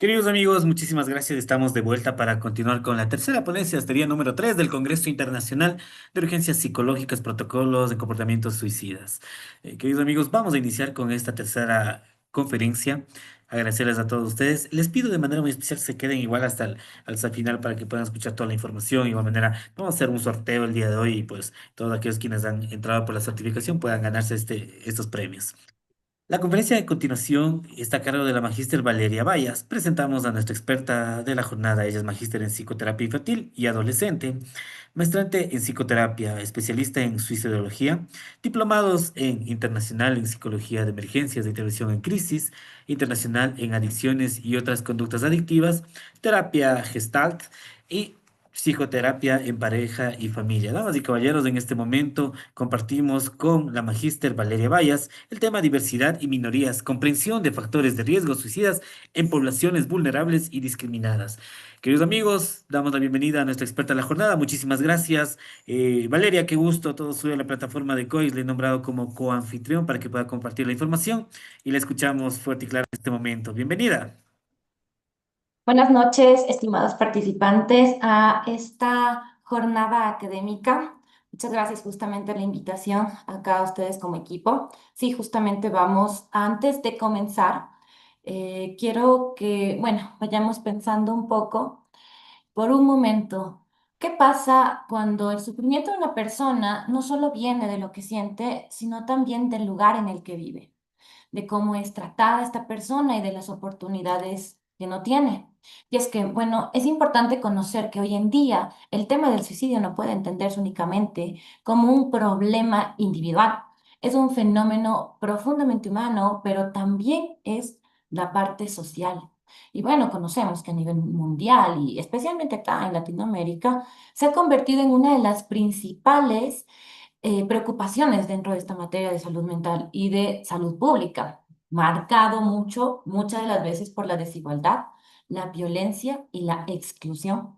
Queridos amigos, muchísimas gracias. Estamos de vuelta para continuar con la tercera ponencia, estaría número 3 del Congreso Internacional de Urgencias Psicológicas, Protocolos de Comportamientos Suicidas. Queridos amigos, vamos a iniciar con esta tercera conferencia. Agradecerles a todos ustedes. Les pido de manera muy especial que se queden igual hasta el final para que puedan escuchar toda la información. De igual manera, vamos a hacer un sorteo el día de hoy y pues todos aquellos quienes han entrado por la certificación puedan ganarse estos premios. La conferencia de continuación está a cargo de la magíster Valeria Bayas. Presentamos a nuestra experta de la jornada. Ella es magíster en psicoterapia infantil y adolescente, maestrante en psicoterapia, especialista en suicidología, diplomados en internacional en psicología de emergencias de intervención en crisis, internacional en adicciones y otras conductas adictivas, terapia gestalt y psicoterapia en pareja y familia. Damas y caballeros, en este momento compartimos con la magíster Valeria Bayas el tema diversidad y minorías, comprensión de factores de riesgo suicidas en poblaciones vulnerables y discriminadas. Queridos amigos, damos la bienvenida a nuestra experta de la jornada. Muchísimas gracias. Valeria, qué gusto. Todo sube a la plataforma de COIS. Le he nombrado como coanfitrión para que pueda compartir la información y la escuchamos fuerte y claro en este momento. Bienvenida. Buenas noches, estimados participantes, a esta jornada académica. Muchas gracias justamente la invitación acá a ustedes como equipo. Sí, justamente vamos, antes de comenzar, quiero que, bueno, vayamos pensando un poco por un momento. ¿Qué pasa cuando el sufrimiento de una persona no solo viene de lo que siente, sino también del lugar en el que vive? De cómo es tratada esta persona y de las oportunidades que no tiene. Y es que, bueno, es importante conocer que hoy en día el tema del suicidio no puede entenderse únicamente como un problema individual. Es un fenómeno profundamente humano, pero también es la parte social. Y bueno, conocemos que a nivel mundial y especialmente acá en Latinoamérica se ha convertido en una de las principales preocupaciones dentro de esta materia de salud mental y de salud pública, marcado mucho, muchas de las veces por la desigualdad, la violencia y la exclusión.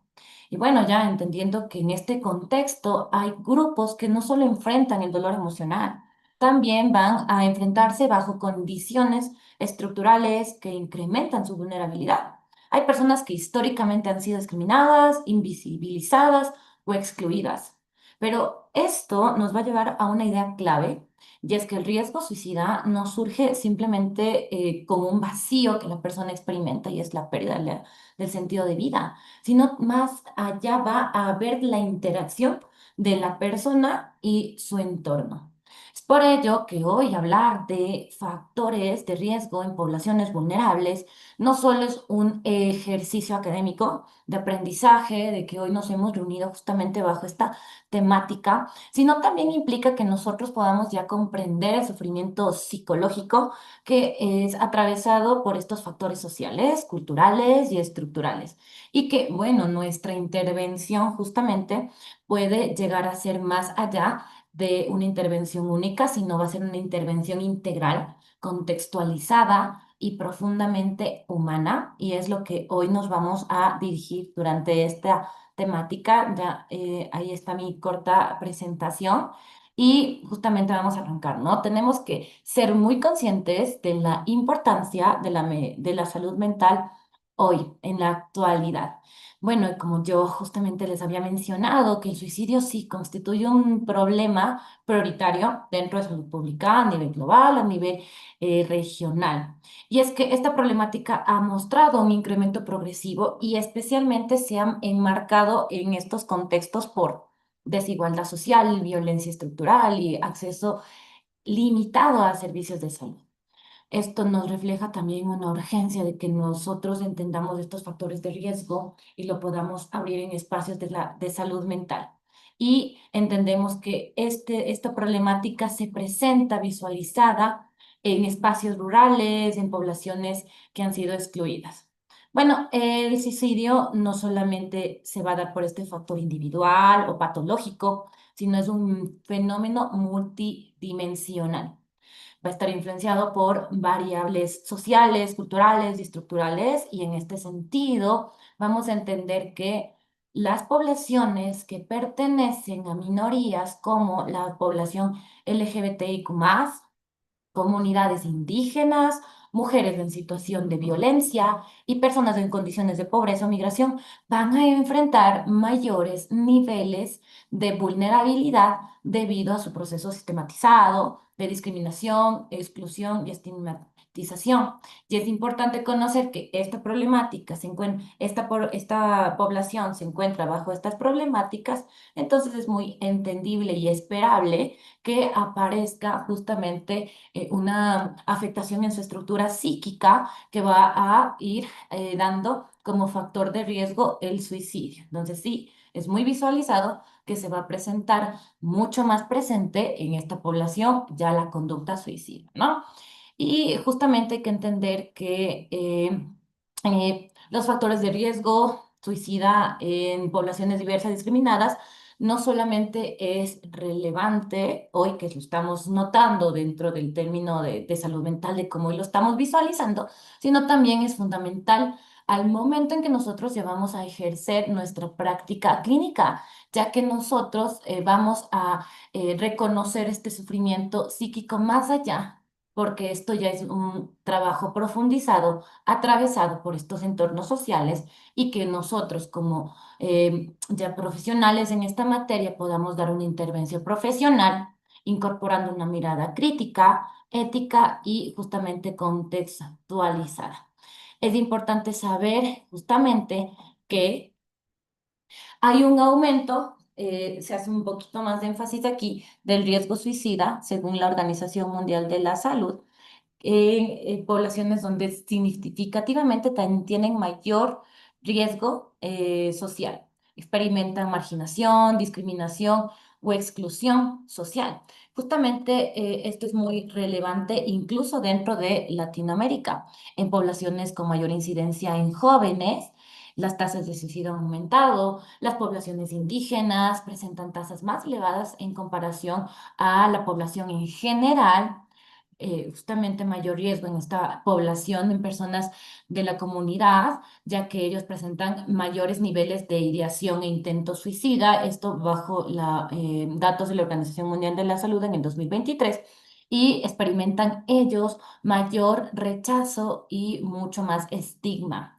Y bueno, ya entendiendo que en este contexto hay grupos que no solo enfrentan el dolor emocional, también van a enfrentarse bajo condiciones estructurales que incrementan su vulnerabilidad. Hay personas que históricamente han sido discriminadas, invisibilizadas o excluidas. Pero esto nos va a llevar a una idea clave, y es que el riesgo suicida no surge simplemente con un vacío que la persona experimenta y es la pérdida del sentido de vida, sino más allá va a haber la interacción de la persona y su entorno. Es por ello que hoy hablar de factores de riesgo en poblaciones vulnerables no solo es un ejercicio académico de aprendizaje, de que hoy nos hemos reunido justamente bajo esta temática, sino también implica que nosotros podamos ya comprender el sufrimiento psicológico que es atravesado por estos factores sociales, culturales y estructurales. Y que, bueno, nuestra intervención justamente puede llegar a ser más allá de una intervención única, sino va a ser una intervención integral, contextualizada y profundamente humana, y es lo que hoy nos vamos a dirigir durante esta temática. Ya ahí está mi corta presentación y justamente vamos a arrancar, ¿no? Tenemos que ser muy conscientes de la importancia de la salud mental hoy, en la actualidad. Bueno, y como yo justamente les había mencionado, que el suicidio sí constituye un problema prioritario dentro de salud pública a nivel global, a nivel regional. Y es que esta problemática ha mostrado un incremento progresivo y especialmente se ha enmarcado en estos contextos por desigualdad social, violencia estructural y acceso limitado a servicios de salud. Esto nos refleja también una urgencia de que nosotros entendamos estos factores de riesgo y lo podamos abrir en espacios de salud mental. Y entendemos que esta problemática se presenta visualizada en espacios rurales, en poblaciones que han sido excluidas. Bueno, el suicidio no solamente se va a dar por este factor individual o patológico, sino es un fenómeno multidimensional. Va a estar influenciado por variables sociales, culturales y estructurales, y en este sentido vamos a entender que las poblaciones que pertenecen a minorías como la población LGBTIQ+, comunidades indígenas mujeres en situación de violencia y personas en condiciones de pobreza o migración van a enfrentar mayores niveles de vulnerabilidad debido a su proceso sistematizado de discriminación, exclusión y estigmatización. Y es importante conocer que esta problemática se encuentra, esta población se encuentra bajo estas problemáticas, entonces es muy entendible y esperable que aparezca justamente una afectación en su estructura psíquica que va a ir dando como factor de riesgo el suicidio. Entonces sí, es muy visualizado que se va a presentar mucho más presente en esta población ya la conducta suicida, ¿no? Y justamente hay que entender que los factores de riesgo suicida en poblaciones diversas discriminadas no solamente es relevante hoy que lo estamos notando dentro del término de salud mental, de cómo hoy lo estamos visualizando, sino también es fundamental al momento en que nosotros llevamos a ejercer nuestra práctica clínica, ya que nosotros vamos a reconocer este sufrimiento psíquico más allá porque esto ya es un trabajo profundizado, atravesado por estos entornos sociales y que nosotros como ya profesionales en esta materia podamos dar una intervención profesional incorporando una mirada crítica, ética y justamente contextualizada. Es importante saber justamente que hay un aumento, se hace un poquito más de énfasis aquí, del riesgo suicida según la Organización Mundial de la Salud en poblaciones donde significativamente también tienen mayor riesgo social. Experimentan marginación, discriminación o exclusión social. Justamente esto es muy relevante incluso dentro de Latinoamérica, en poblaciones con mayor incidencia en jóvenes. Las tasas de suicidio han aumentado, las poblaciones indígenas presentan tasas más elevadas en comparación a la población en general justamente mayor riesgo en esta población, en personas de la comunidad, ya que ellos presentan mayores niveles de ideación e intento suicida, esto bajo datos de la Organización Mundial de la Salud en el 2023, y experimentan ellos mayor rechazo y mucho más estigma.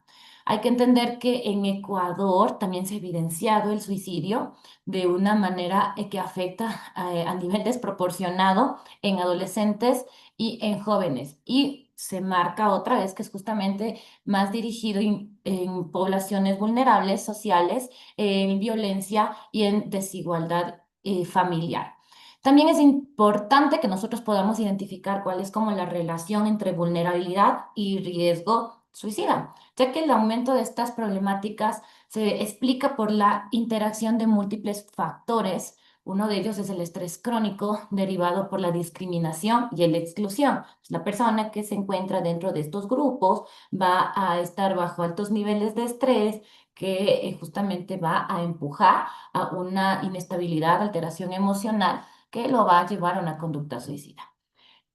Hay que entender que en Ecuador también se ha evidenciado el suicidio de una manera que afecta a nivel desproporcionado en adolescentes y en jóvenes. Y se marca otra vez que es justamente más dirigido en poblaciones vulnerables sociales, en violencia y en desigualdad familiar. También es importante que nosotros podamos identificar cuál es como la relación entre vulnerabilidad y riesgo suicida, ya que el aumento de estas problemáticas se explica por la interacción de múltiples factores. Uno de ellos es el estrés crónico derivado por la discriminación y la exclusión. La persona que se encuentra dentro de estos grupos va a estar bajo altos niveles de estrés que justamente va a empujar a una inestabilidad, alteración emocional que lo va a llevar a una conducta suicida.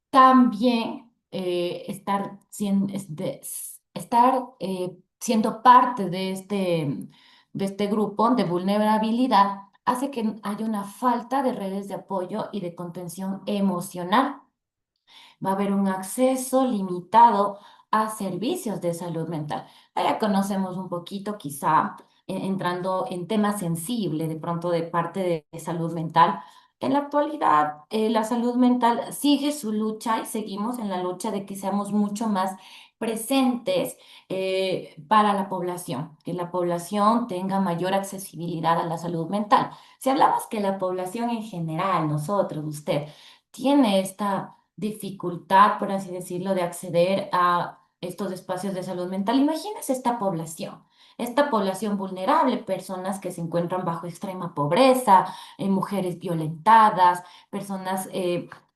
También siendo parte de este grupo de vulnerabilidad hace que haya una falta de redes de apoyo y de contención emocional. Va a haber un acceso limitado a servicios de salud mental. Ya conocemos un poquito, quizá entrando en temas sensibles, de pronto de parte de salud mental. En la actualidad, la salud mental sigue su lucha y seguimos en la lucha de que seamos mucho más presentes para la población, que la población tenga mayor accesibilidad a la salud mental. Si hablamos que la población en general, nosotros, usted, tiene esta dificultad, por así decirlo, de acceder a estos espacios de salud mental. Imagínese esta población vulnerable, personas que se encuentran bajo extrema pobreza, mujeres violentadas, personas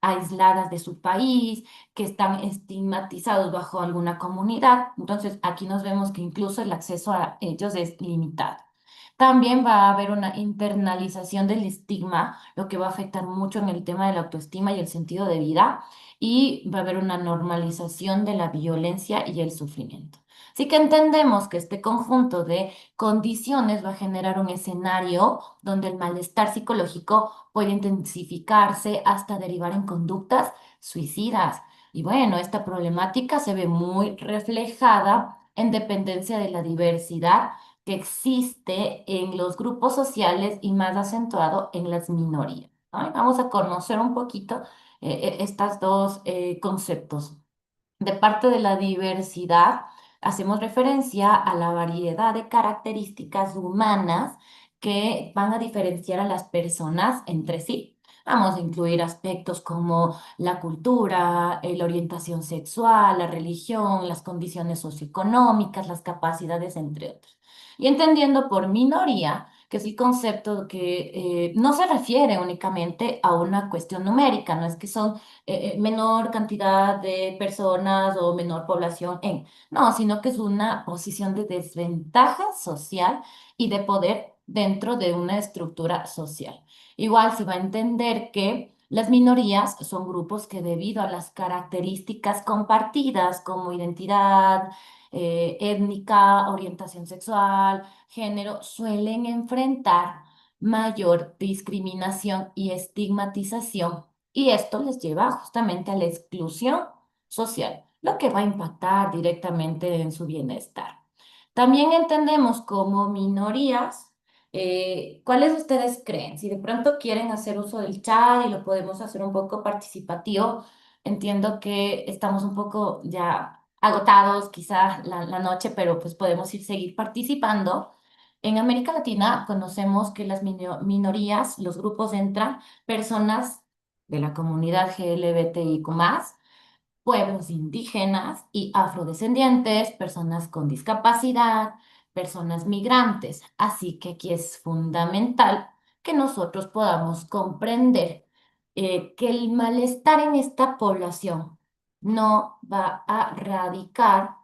aisladas de su país, que están estigmatizados bajo alguna comunidad. Entonces, aquí nos vemos que incluso el acceso a ellos es limitado. También va a haber una internalización del estigma, lo que va a afectar mucho en el tema de la autoestima y el sentido de vida, y va a haber una normalización de la violencia y el sufrimiento. Así que entendemos que este conjunto de condiciones va a generar un escenario donde el malestar psicológico puede intensificarse hasta derivar en conductas suicidas. Y bueno, esta problemática se ve muy reflejada en dependencia de la diversidad que existe en los grupos sociales y más acentuado en las minorías, ¿no? Y vamos a conocer un poquito estos dos conceptos. De parte de la diversidad, hacemos referencia a la variedad de características humanas que van a diferenciar a las personas entre sí. Vamos a incluir aspectos como la cultura, la orientación sexual, la religión, las condiciones socioeconómicas, las capacidades, entre otros. Y entendiendo por minoría, que es el concepto que no se refiere únicamente a una cuestión numérica, no es que son menor cantidad de personas o menor población no, sino que es una posición de desventaja social y de poder dentro de una estructura social. Igual se va a entender que las minorías son grupos que debido a las características compartidas como identidad, étnica, orientación sexual, género, suelen enfrentar mayor discriminación y estigmatización y esto les lleva justamente a la exclusión social, lo que va a impactar directamente en su bienestar. También entendemos como minorías, ¿cuáles ustedes creen? Si de pronto quieren hacer uso del chat y lo podemos hacer un poco participativo, entiendo que estamos un poco ya agotados quizá la noche, pero pues podemos ir seguir participando. En América Latina conocemos que las minorías, los grupos entran personas de la comunidad LGBTIQ+, pueblos indígenas y afrodescendientes, personas con discapacidad, personas migrantes. Así que aquí es fundamental que nosotros podamos comprender que el malestar en esta población no va a radicar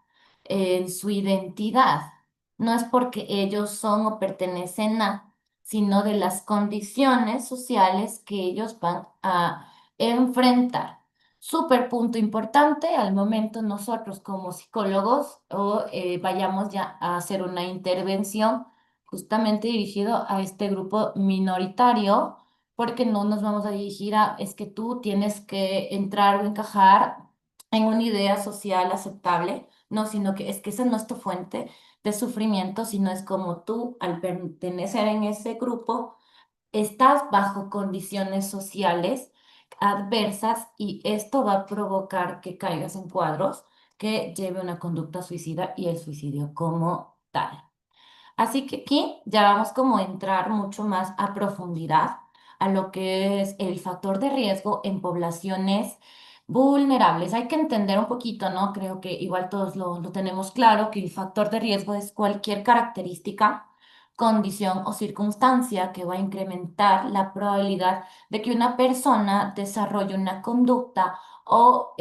en su identidad. No es porque ellos son o pertenecen a, sino de las condiciones sociales que ellos van a enfrentar. Súper punto importante al momento nosotros como psicólogos o vayamos ya a hacer una intervención justamente dirigido a este grupo minoritario, porque no nos vamos a dirigir a es que tú tienes que entrar o encajar en una idea social aceptable, no, sino que es que esa no es tu fuente de sufrimiento, sino es como tú al pertenecer en ese grupo estás bajo condiciones sociales adversas y esto va a provocar que caigas en cuadros que lleve a una conducta suicida y el suicidio como tal. Así que aquí ya vamos como a entrar mucho más a profundidad a lo que es el factor de riesgo en poblaciones vulnerables. Hay que entender un poquito, ¿no? Creo que igual todos lo tenemos claro, que el factor de riesgo es cualquier característica, condición o circunstancia que va a incrementar la probabilidad de que una persona desarrolle una conducta o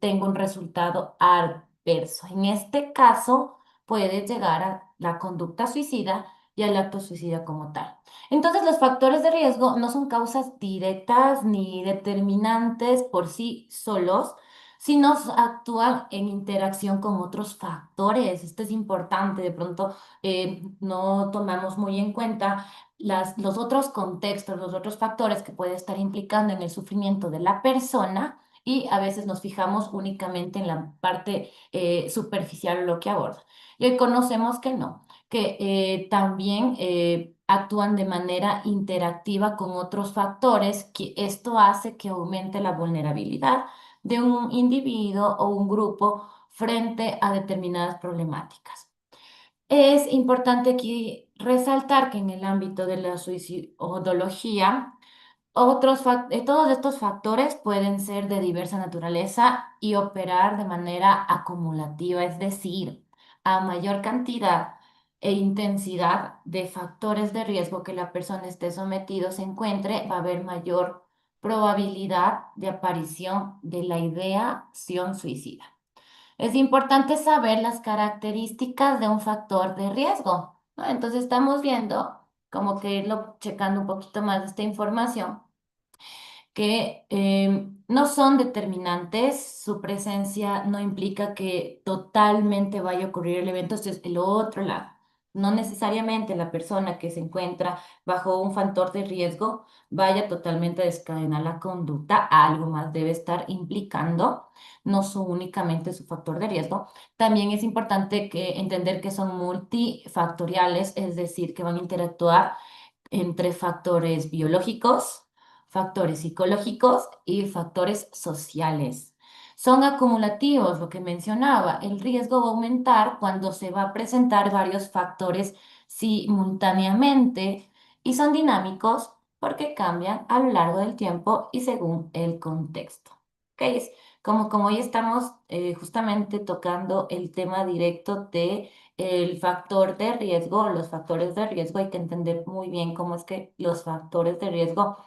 tenga un resultado adverso. En este caso, puede llegar a la conducta suicida y al acto suicida como tal. Entonces, los factores de riesgo no son causas directas ni determinantes por sí solos, sino actúan en interacción con otros factores. Esto es importante, de pronto no tomamos muy en cuenta los otros contextos, los otros factores que puede estar implicando en el sufrimiento de la persona y a veces nos fijamos únicamente en la parte superficial o lo que aborda. Y hoy conocemos que no, que también actúan de manera interactiva con otros factores, que esto hace que aumente la vulnerabilidad de un individuo o un grupo frente a determinadas problemáticas. Es importante aquí resaltar que en el ámbito de la suicidología, todos estos factores pueden ser de diversa naturaleza y operar de manera acumulativa, es decir, a mayor cantidad e intensidad de factores de riesgo que la persona esté sometido se encuentre, va a haber mayor probabilidad de aparición de la ideación suicida. Es importante saber las características de un factor de riesgo, ¿no? Entonces estamos viendo como que irlo checando un poquito más de esta información que no son determinantes, su presencia no implica que totalmente vaya a ocurrir el evento, esto es el otro lado. No necesariamente la persona que se encuentra bajo un factor de riesgo vaya totalmente a desencadenar la conducta, algo más debe estar implicando, no únicamente su factor de riesgo. También es importante entender que son multifactoriales, es decir, que van a interactuar entre factores biológicos, factores psicológicos y factores sociales. Son acumulativos, lo que mencionaba. El riesgo va a aumentar cuando se va a presentar varios factores simultáneamente y son dinámicos porque cambian a lo largo del tiempo y según el contexto. ¿Ok? Es como hoy estamos justamente tocando el tema directo de el factor de riesgo, los factores de riesgo, hay que entender muy bien cómo es que los factores de riesgo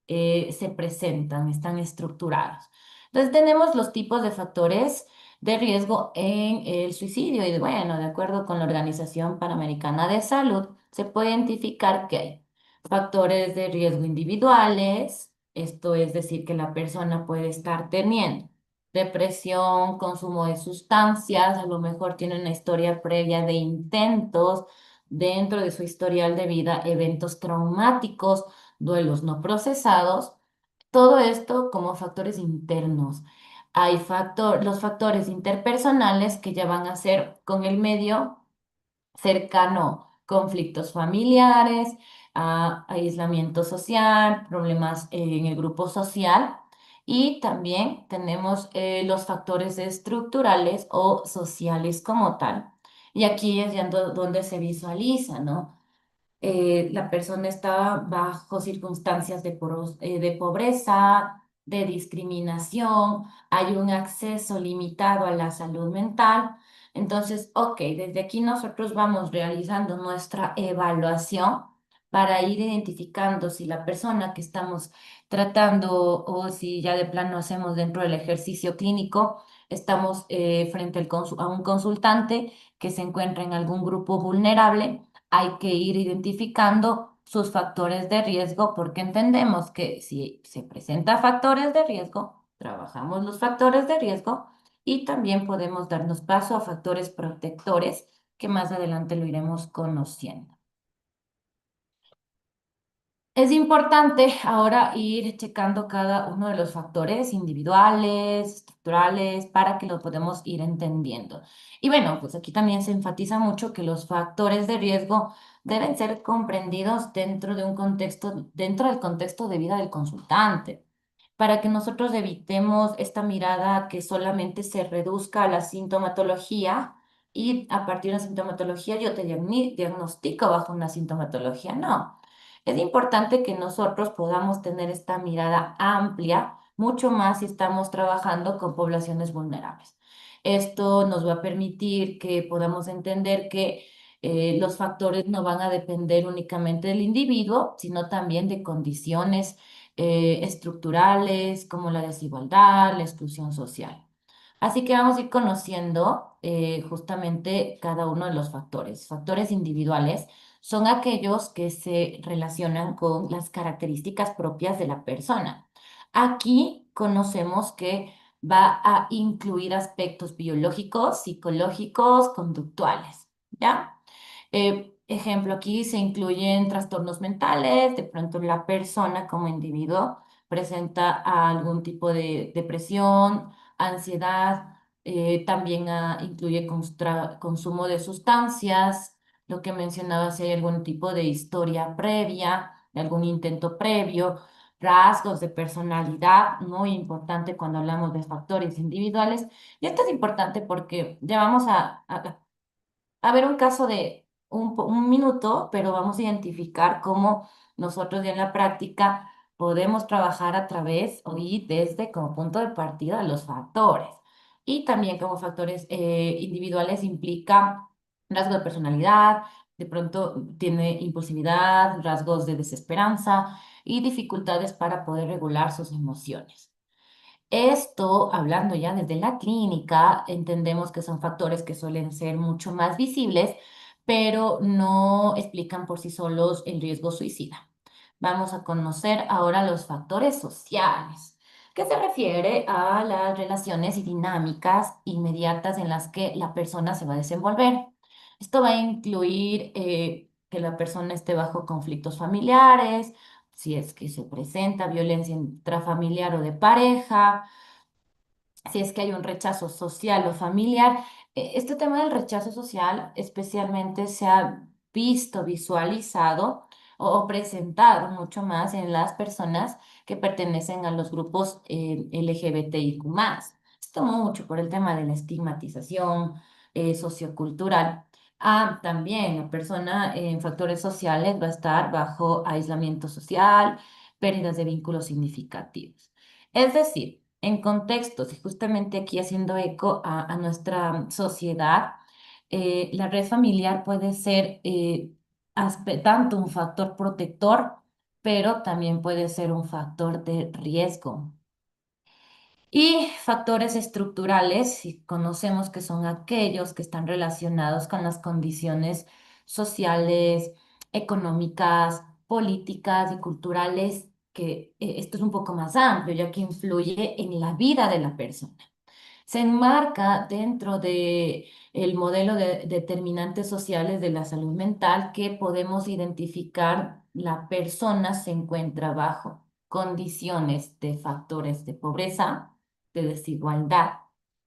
se presentan, están estructurados. Entonces tenemos los tipos de factores de riesgo en el suicidio y bueno, de acuerdo con la Organización Panamericana de Salud, se puede identificar que hay factores de riesgo individuales, esto es decir, que la persona puede estar teniendo depresión, consumo de sustancias, a lo mejor tiene una historia previa de intentos dentro de su historial de vida, eventos traumáticos, duelos no procesados, todo esto como factores internos. Hay los factores interpersonales que ya van a ser con el medio cercano, conflictos familiares, aislamiento social, problemas en el grupo social y también tenemos los factores estructurales o sociales como tal. Y aquí es ya donde se visualiza, ¿no? La persona está bajo circunstancias de pobreza, de discriminación, hay un acceso limitado a la salud mental. Entonces, ok, desde aquí nosotros vamos realizando nuestra evaluación para ir identificando si la persona que estamos tratando o si ya de plano hacemos dentro del ejercicio clínico, estamos frente a un consultante que se encuentra en algún grupo vulnerable, hay que ir identificando sus factores de riesgo porque entendemos que si se presentan factores de riesgo, trabajamos los factores de riesgo y también podemos darnos paso a factores protectores que más adelante lo iremos conociendo. Es importante ahora ir checando cada uno de los factores individuales, estructurales, para que lo podamos ir entendiendo. Y bueno, pues aquí también se enfatiza mucho que los factores de riesgo deben ser comprendidos dentro de un contexto, dentro del contexto de vida del consultante, para que nosotros evitemos esta mirada que solamente se reduzca a la sintomatología y a partir de la sintomatología yo te diagnostico bajo una sintomatología. No. Es importante que nosotros podamos tener esta mirada amplia, mucho más si estamos trabajando con poblaciones vulnerables. Esto nos va a permitir que podamos entender que los factores no van a depender únicamente del individuo, sino también de condiciones estructurales como la desigualdad, la exclusión social. Así que vamos a ir conociendo justamente cada uno de los factores. Factores individuales son aquellos que se relacionan con las características propias de la persona. Aquí conocemos que va a incluir aspectos biológicos, psicológicos, conductuales, ¿ya? Ejemplo, aquí se incluyen trastornos mentales, de pronto la persona como individuo presenta algún tipo de depresión, ansiedad, también incluye consumo de sustancias, lo que mencionaba, si hay algún tipo de historia previa, de algún intento previo, rasgos de personalidad, muy importante cuando hablamos de factores individuales. Y esto es importante porque ya vamos a ver un caso de un minuto, pero vamos a identificar cómo nosotros ya en la práctica podemos trabajar a través y desde como punto de partida los factores. Y también como factores individuales implica rasgos de personalidad, de pronto tiene impulsividad, rasgos de desesperanza y dificultades para poder regular sus emociones. Esto, hablando ya desde la clínica, entendemos que son factores que suelen ser mucho más visibles, pero no explican por sí solos el riesgo suicida. Vamos a conocer ahora los factores sociales, que se refiere a las relaciones y dinámicas inmediatas en las que la persona se va a desenvolver. Esto va a incluir que la persona esté bajo conflictos familiares, si es que se presenta violencia intrafamiliar o de pareja, si es que hay un rechazo social o familiar. Este tema del rechazo social especialmente se ha visto, visualizado o presentado mucho más en las personas que pertenecen a los grupos LGBTIQ+. Esto mucho por el tema de la estigmatización sociocultural. También la persona en factores sociales va a estar bajo aislamiento social, pérdidas de vínculos significativos. Es decir, en contextos, y justamente aquí haciendo eco a nuestra sociedad, la red familiar puede ser tanto un factor protector, pero también puede ser un factor de riesgo. Y factores estructurales, si conocemos que son aquellos que están relacionados con las condiciones sociales, económicas, políticas y culturales, que esto es un poco más amplio, ya que influye en la vida de la persona. Se enmarca dentro de el modelo de determinantes sociales de la salud mental que podemos identificar la persona se encuentra bajo condiciones de factores de pobreza, de desigualdad,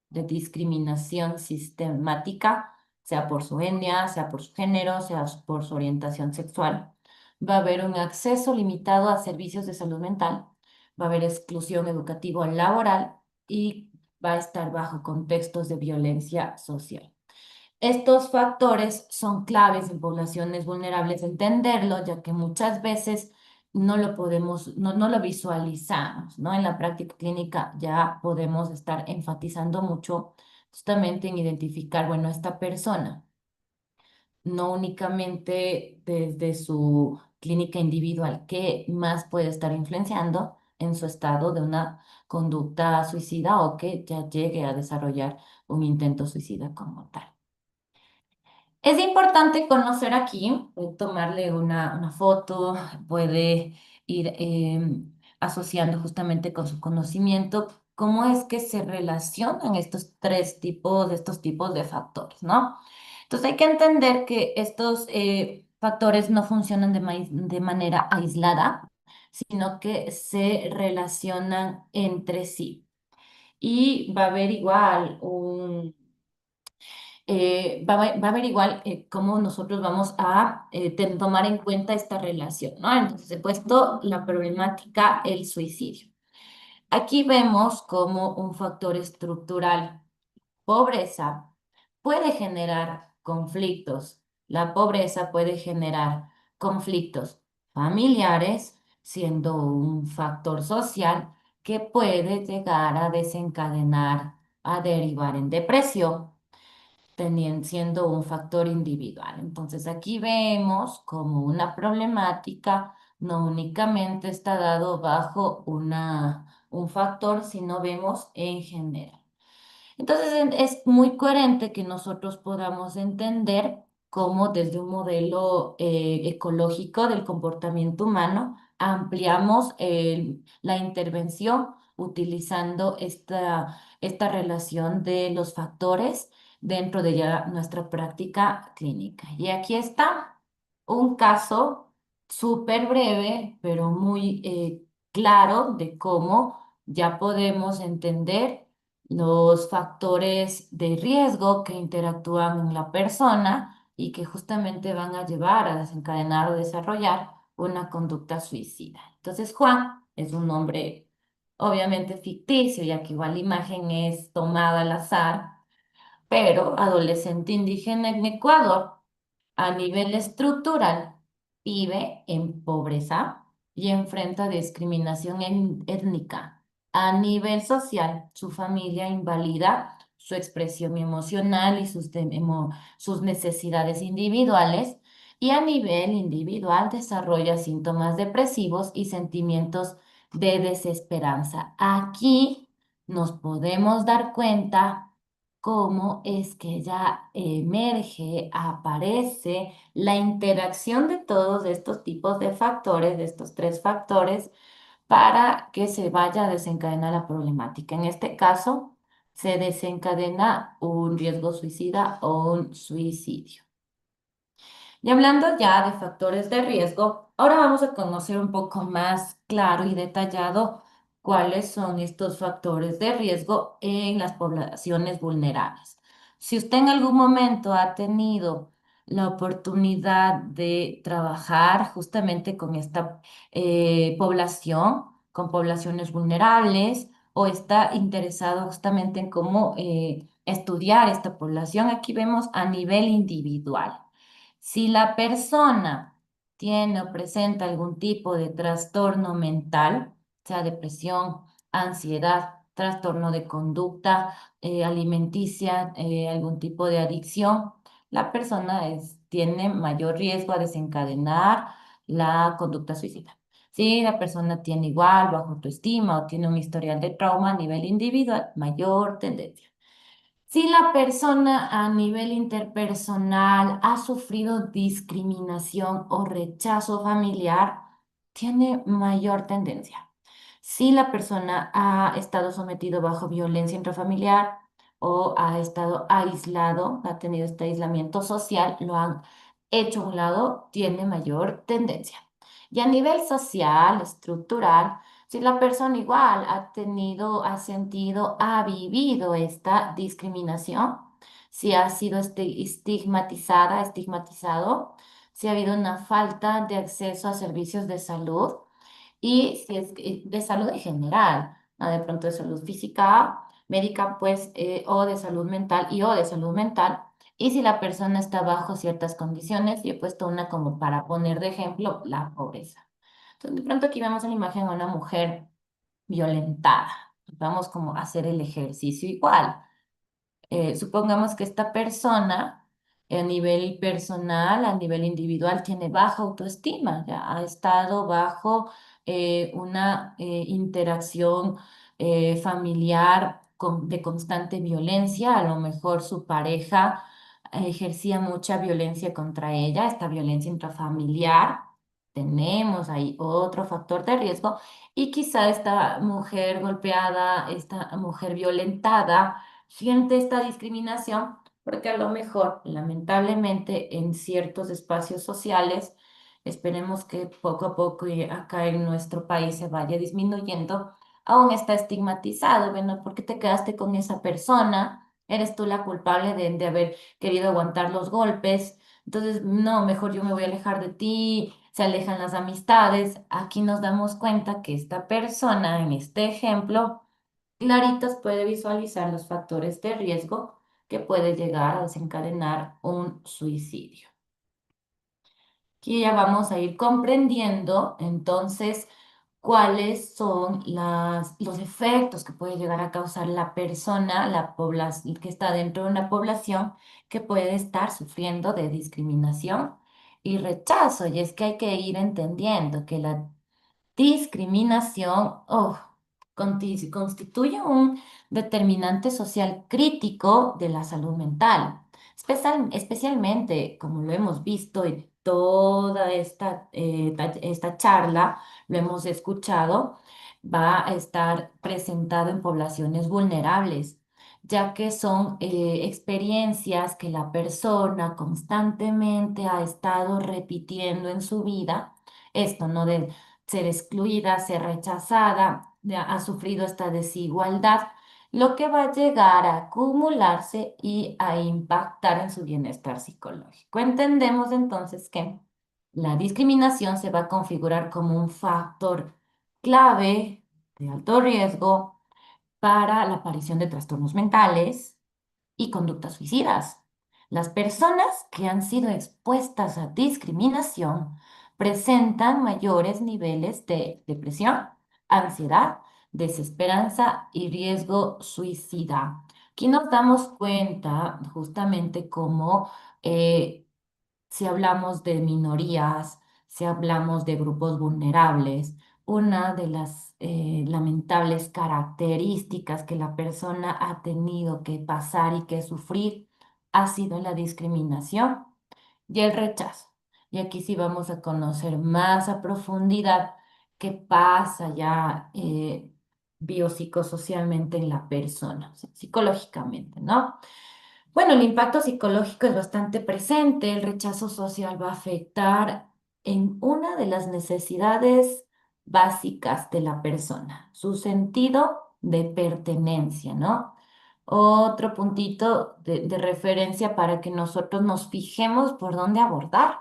de discriminación sistemática, sea por su etnia, sea por su género, sea por su orientación sexual. Va a haber un acceso limitado a servicios de salud mental, va a haber exclusión educativa laboral y va a estar bajo contextos de violencia social. Estos factores son claves en poblaciones vulnerables entenderlo, ya que muchas veces no lo podemos, no lo visualizamos, ¿no? En la práctica clínica ya podemos estar enfatizando mucho justamente en identificar, bueno, esta persona no únicamente desde su clínica individual, que más puede estar influenciando en su estado de una conducta suicida o que ya llegue a desarrollar un intento suicida como tal. Es importante conocer aquí, puede tomarle una foto, puede ir asociando justamente con su conocimiento cómo es que se relacionan estos tipos de factores, ¿no? Entonces hay que entender que estos factores no funcionan de manera aislada, sino que se relacionan entre sí. Y va a haber igual va a haber igual cómo nosotros vamos a tomar en cuenta esta relación, ¿no? Entonces he puesto la problemática, el suicidio. Aquí vemos como un factor estructural, pobreza, puede generar conflictos. La pobreza puede generar conflictos familiares, siendo un factor social que puede llegar a desencadenar, a derivar en depresión siendo un factor individual. Entonces aquí vemos como una problemática no únicamente está dado bajo un factor, sino vemos en general. Entonces es muy coherente que nosotros podamos entender cómo desde un modelo ecológico del comportamiento humano ampliamos la intervención utilizando esta relación de los factores dentro de ya nuestra práctica clínica. Y aquí está un caso súper breve, pero muy claro de cómo ya podemos entender los factores de riesgo que interactúan en la persona y que justamente van a llevar a desencadenar o desarrollar una conducta suicida. Entonces, Juan es un nombre obviamente ficticio, ya que igual la imagen es tomada al azar, pero adolescente indígena en Ecuador a nivel estructural, vive en pobreza y enfrenta discriminación étnica. A nivel social, su familia invalida su expresión emocional y sus necesidades individuales. Y a nivel individual desarrolla síntomas depresivos y sentimientos de desesperanza. Aquí nos podemos dar cuenta cómo es que ya emerge, aparece la interacción de todos estos tipos de factores, de estos tres factores, para que se vaya a desencadenar la problemática. En este caso, se desencadena un riesgo suicida o un suicidio. Y hablando ya de factores de riesgo, ahora vamos a conocer un poco más claro y detallado cuáles son estos factores de riesgo en las poblaciones vulnerables. Si usted en algún momento ha tenido la oportunidad de trabajar justamente con esta población, con poblaciones vulnerables, o está interesado justamente en cómo estudiar esta población, aquí vemos a nivel individual. Si la persona tiene o presenta algún tipo de trastorno mental, sea depresión, ansiedad, trastorno de conducta alimenticia, algún tipo de adicción, la persona tiene mayor riesgo a desencadenar la conducta suicida. Si la persona tiene igual bajo autoestima o tiene un historial de trauma a nivel individual, mayor tendencia. Si la persona a nivel interpersonal ha sufrido discriminación o rechazo familiar, tiene mayor tendencia. Si la persona ha estado sometido bajo violencia intrafamiliar o ha estado aislado, ha tenido este aislamiento social, lo han hecho a un lado, tiene mayor tendencia. Y a nivel social, estructural, si la persona igual ha tenido, ha sentido, ha vivido esta discriminación, si ha sido estigmatizada, estigmatizado, si ha habido una falta de acceso a servicios de salud y si es de salud en general, ¿no? De pronto de salud física, médica, pues, o de salud mental y o de salud mental. Y si la persona está bajo ciertas condiciones, y he puesto una como para poner de ejemplo, la pobreza. Entonces, de pronto aquí vemos en la imagen a una mujer violentada. Vamos como a hacer el ejercicio igual. Supongamos que esta persona a nivel personal, a nivel individual, tiene baja autoestima, ya ha estado bajo una interacción familiar de constante violencia, a lo mejor su pareja ejercía mucha violencia contra ella, esta violencia intrafamiliar. Tenemos ahí otro factor de riesgo y quizá esta mujer golpeada, esta mujer violentada, siente esta discriminación porque a lo mejor, lamentablemente, en ciertos espacios sociales, esperemos que poco a poco y acá en nuestro país se vaya disminuyendo, aún está estigmatizado. Bueno, ¿por qué te quedaste con esa persona? ¿Eres tú la culpable de haber querido aguantar los golpes? Entonces, no, mejor yo me voy a alejar de ti, se alejan las amistades. Aquí nos damos cuenta que esta persona, en este ejemplo, claritas puede visualizar los factores de riesgo que puede llegar a desencadenar un suicidio. Aquí ya vamos a ir comprendiendo entonces cuáles son los efectos que puede llegar a causar la persona, la población que está dentro de una población que puede estar sufriendo de discriminación y rechazo. Y es que hay que ir entendiendo que la discriminación, constituye un determinante social crítico de la salud mental, especialmente como lo hemos visto en toda esta charla, lo hemos escuchado, va a estar presentado en poblaciones vulnerables, ya que son experiencias que la persona constantemente ha estado repitiendo en su vida. Esto no de ser excluida, ser rechazada, ha sufrido esta desigualdad, lo que va a llegar a acumularse y a impactar en su bienestar psicológico. Entendemos entonces que la discriminación se va a configurar como un factor clave de alto riesgo para la aparición de trastornos mentales y conductas suicidas. Las personas que han sido expuestas a discriminación presentan mayores niveles de depresión, ansiedad, desesperanza y riesgo suicida. Aquí nos damos cuenta justamente cómo si hablamos de minorías, si hablamos de grupos vulnerables, una de las lamentables características que la persona ha tenido que pasar y que sufrir ha sido la discriminación y el rechazo. Y aquí sí vamos a conocer más a profundidad qué pasa ya biopsicosocialmente en la persona, o sea, psicológicamente, ¿no? Bueno, el impacto psicológico es bastante presente. El rechazo social va a afectar en una de las necesidades básicas de la persona, su sentido de pertenencia, ¿no? Otro puntito de referencia para que nosotros nos fijemos por dónde abordar.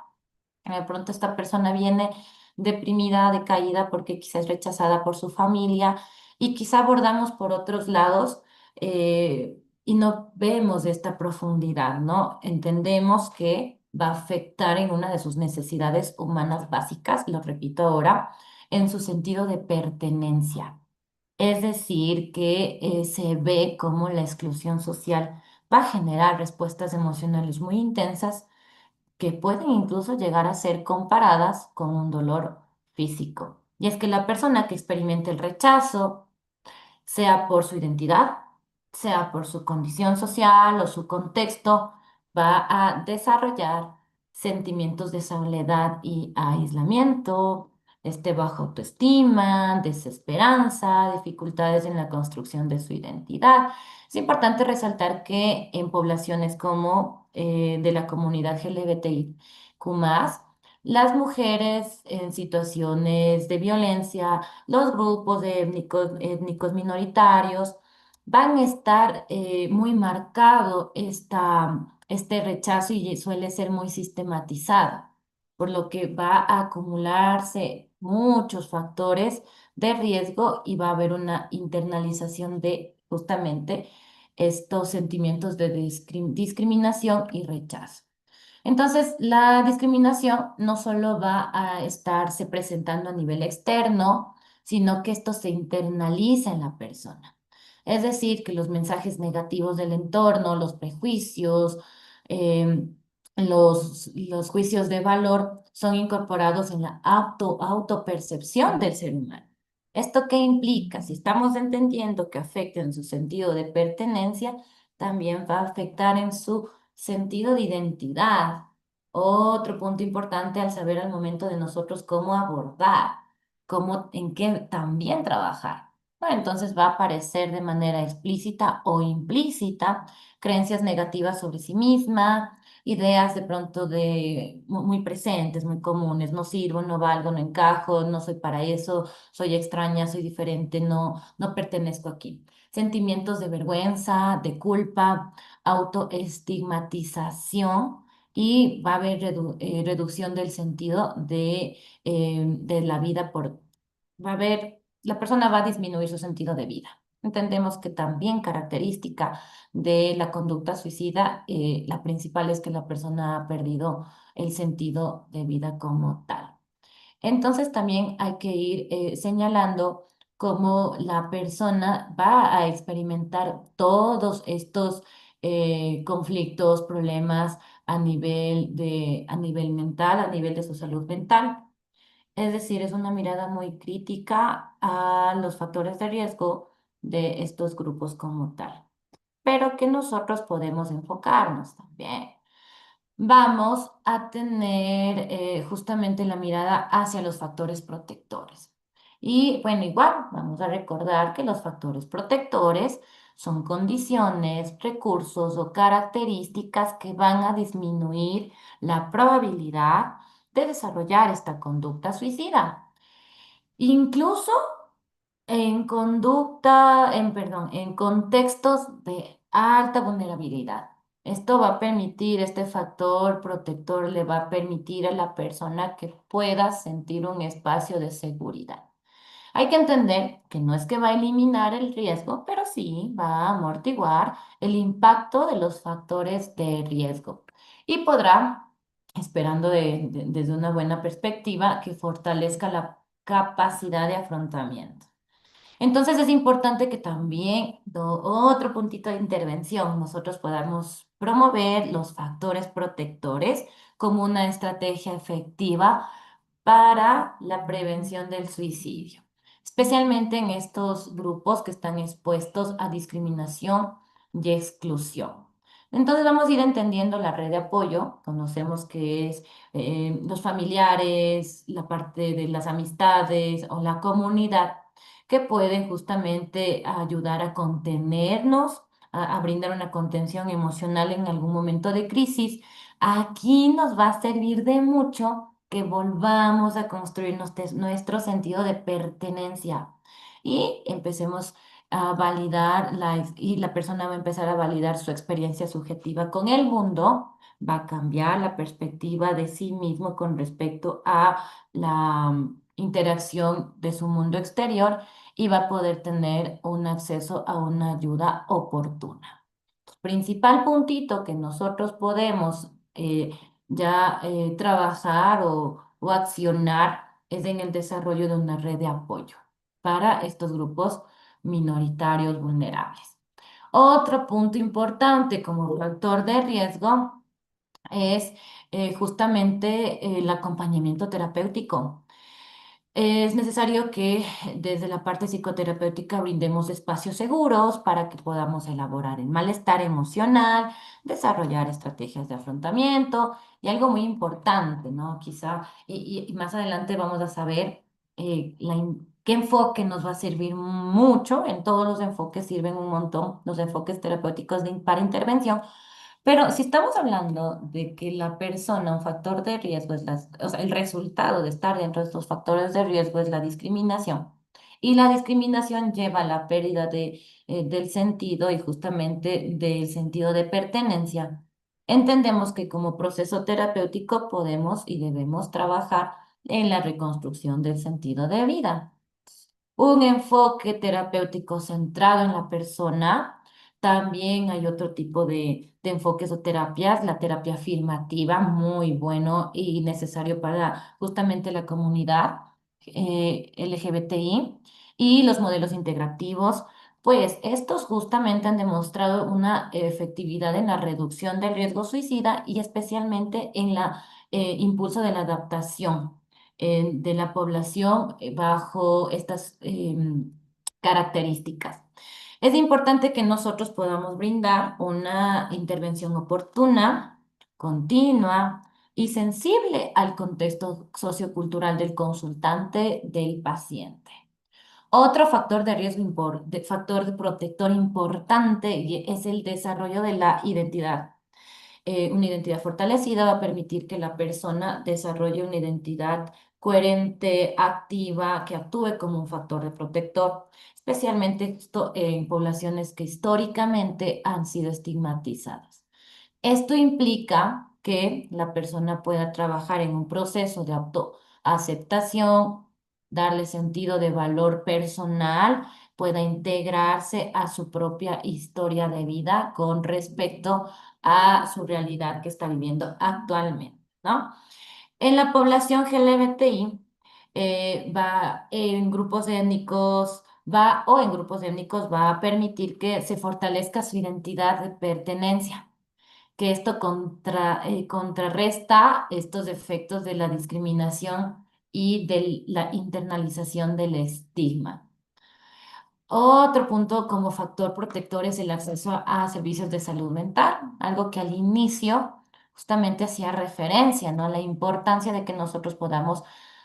De pronto esta persona viene deprimida, decaída porque quizás es rechazada por su familia y quizá abordamos por otros lados y no vemos esta profundidad, ¿no? Entendemos que va a afectar en una de sus necesidades humanas básicas, lo repito ahora, en su sentido de pertenencia. Es decir, que se ve como la exclusión social va a generar respuestas emocionales muy intensas que pueden incluso llegar a ser comparadas con un dolor físico. Y es que la persona que experimenta el rechazo, sea por su identidad, sea por su condición social o su contexto, va a desarrollar sentimientos de soledad y aislamiento, baja autoestima, desesperanza, dificultades en la construcción de su identidad. Es importante resaltar que en poblaciones como de la comunidad LGBTIQ+, las mujeres en situaciones de violencia, los grupos de étnicos minoritarios, van a estar muy marcado este rechazo y suele ser muy sistematizado, por lo que va a acumularse muchos factores de riesgo y va a haber una internalización de justamente estos sentimientos de discriminación y rechazo. Entonces, la discriminación no solo va a estarse presentando a nivel externo, sino que esto se internaliza en la persona. Es decir, que los mensajes negativos del entorno, los prejuicios, em, los juicios de valor son incorporados en la autopercepción del ser humano. ¿Esto qué implica? Si estamos entendiendo que afecta en su sentido de pertenencia, también va a afectar en su sentido de identidad. Otro punto importante al saber al momento de nosotros cómo abordar, cómo, en qué también trabajar. Bueno, entonces va a aparecer de manera explícita o implícita creencias negativas sobre sí misma, ideas de pronto muy presentes, muy comunes, no sirvo, no valgo, no encajo, no soy para eso, soy extraña, soy diferente, no pertenezco aquí. Sentimientos de vergüenza, de culpa, autoestigmatización y va a haber reducción del sentido de la vida va a haber, la persona va a disminuir su sentido de vida. Entendemos que también característica de la conducta suicida, la principal es que la persona ha perdido el sentido de vida como tal. Entonces también hay que ir señalando cómo la persona va a experimentar todos estos conflictos, problemas a nivel mental, a nivel de su salud mental. Es decir, es una mirada muy crítica a los factores de riesgo de estos grupos como tal, pero que nosotros podemos enfocarnos también. Vamos a tener justamente la mirada hacia los factores protectores. Y bueno, igual vamos a recordar que los factores protectores son condiciones, recursos o características que van a disminuir la probabilidad de desarrollar esta conducta suicida. Incluso perdón, en contextos de alta vulnerabilidad. Esto va a permitir, este factor protector le va a permitir a la persona que pueda sentir un espacio de seguridad. Hay que entender que no es que va a eliminar el riesgo, pero sí va a amortiguar el impacto de los factores de riesgo y podrá, esperando desde una buena perspectiva, que fortalezca la capacidad de afrontamiento. Entonces es importante que también, otro puntito de intervención, nosotros podamos promover los factores protectores como una estrategia efectiva para la prevención del suicidio, especialmente en estos grupos que están expuestos a discriminación y exclusión. Entonces vamos a ir entendiendo la red de apoyo, conocemos que es los familiares, la parte de las amistades o la comunidad que pueden justamente ayudar a contenernos, a brindar una contención emocional en algún momento de crisis, aquí nos va a servir de mucho que volvamos a construir nuestro sentido de pertenencia y empecemos a validar y la persona va a empezar a validar su experiencia subjetiva con el mundo, va a cambiar la perspectiva de sí mismo con respecto a la interacción de su mundo exterior y va a poder tener un acceso a una ayuda oportuna. Principal puntito que nosotros podemos ya trabajar o accionar es en el desarrollo de una red de apoyo para estos grupos minoritarios vulnerables. Otro punto importante como factor de riesgo es justamente el acompañamiento terapéutico. Es necesario que desde la parte psicoterapéutica brindemos espacios seguros para que podamos elaborar el malestar emocional, desarrollar estrategias de afrontamiento y algo muy importante, ¿no? Quizá, y más adelante vamos a saber qué enfoque nos va a servir mucho. En todos los enfoques sirven un montón, los enfoques terapéuticos para intervención, pero si estamos hablando de que la persona, un factor de riesgo es o sea, el resultado de estar dentro de estos factores de riesgo es la discriminación. Y la discriminación lleva a la pérdida del sentido y justamente del sentido de pertenencia. Entendemos que como proceso terapéutico podemos y debemos trabajar en la reconstrucción del sentido de vida. Un enfoque terapéutico centrado en la persona. También hay otro tipo de enfoques o terapias, la terapia afirmativa, muy bueno y necesario para justamente la comunidad LGBTI y los modelos integrativos. Pues estos justamente han demostrado una efectividad en la reducción del riesgo suicida y especialmente en la impulso de la adaptación de la población bajo estas características. Es importante que nosotros podamos brindar una intervención oportuna, continua y sensible al contexto sociocultural del consultante, del paciente. Otro factor de riesgo, factor de protector importante es el desarrollo de la identidad. Una identidad fortalecida va a permitir que la persona desarrolle una identidad coherente, activa, que actúe como un factor de protector, especialmente en poblaciones que históricamente han sido estigmatizadas. Esto implica que la persona pueda trabajar en un proceso de autoaceptación, darle sentido de valor personal, pueda integrarse a su propia historia de vida con respecto a su realidad que está viviendo actualmente, ¿no? En la población LGBTI va en grupos étnicos, o en grupos étnicos va a permitir que se fortalezca su identidad de pertenencia, que esto contrarresta estos efectos de la discriminación y de la internalización del estigma. Otro punto como factor protector es el acceso a servicios de salud mental, algo que al inicio justamente hacía referencia, ¿no? La importancia de que nosotros podamos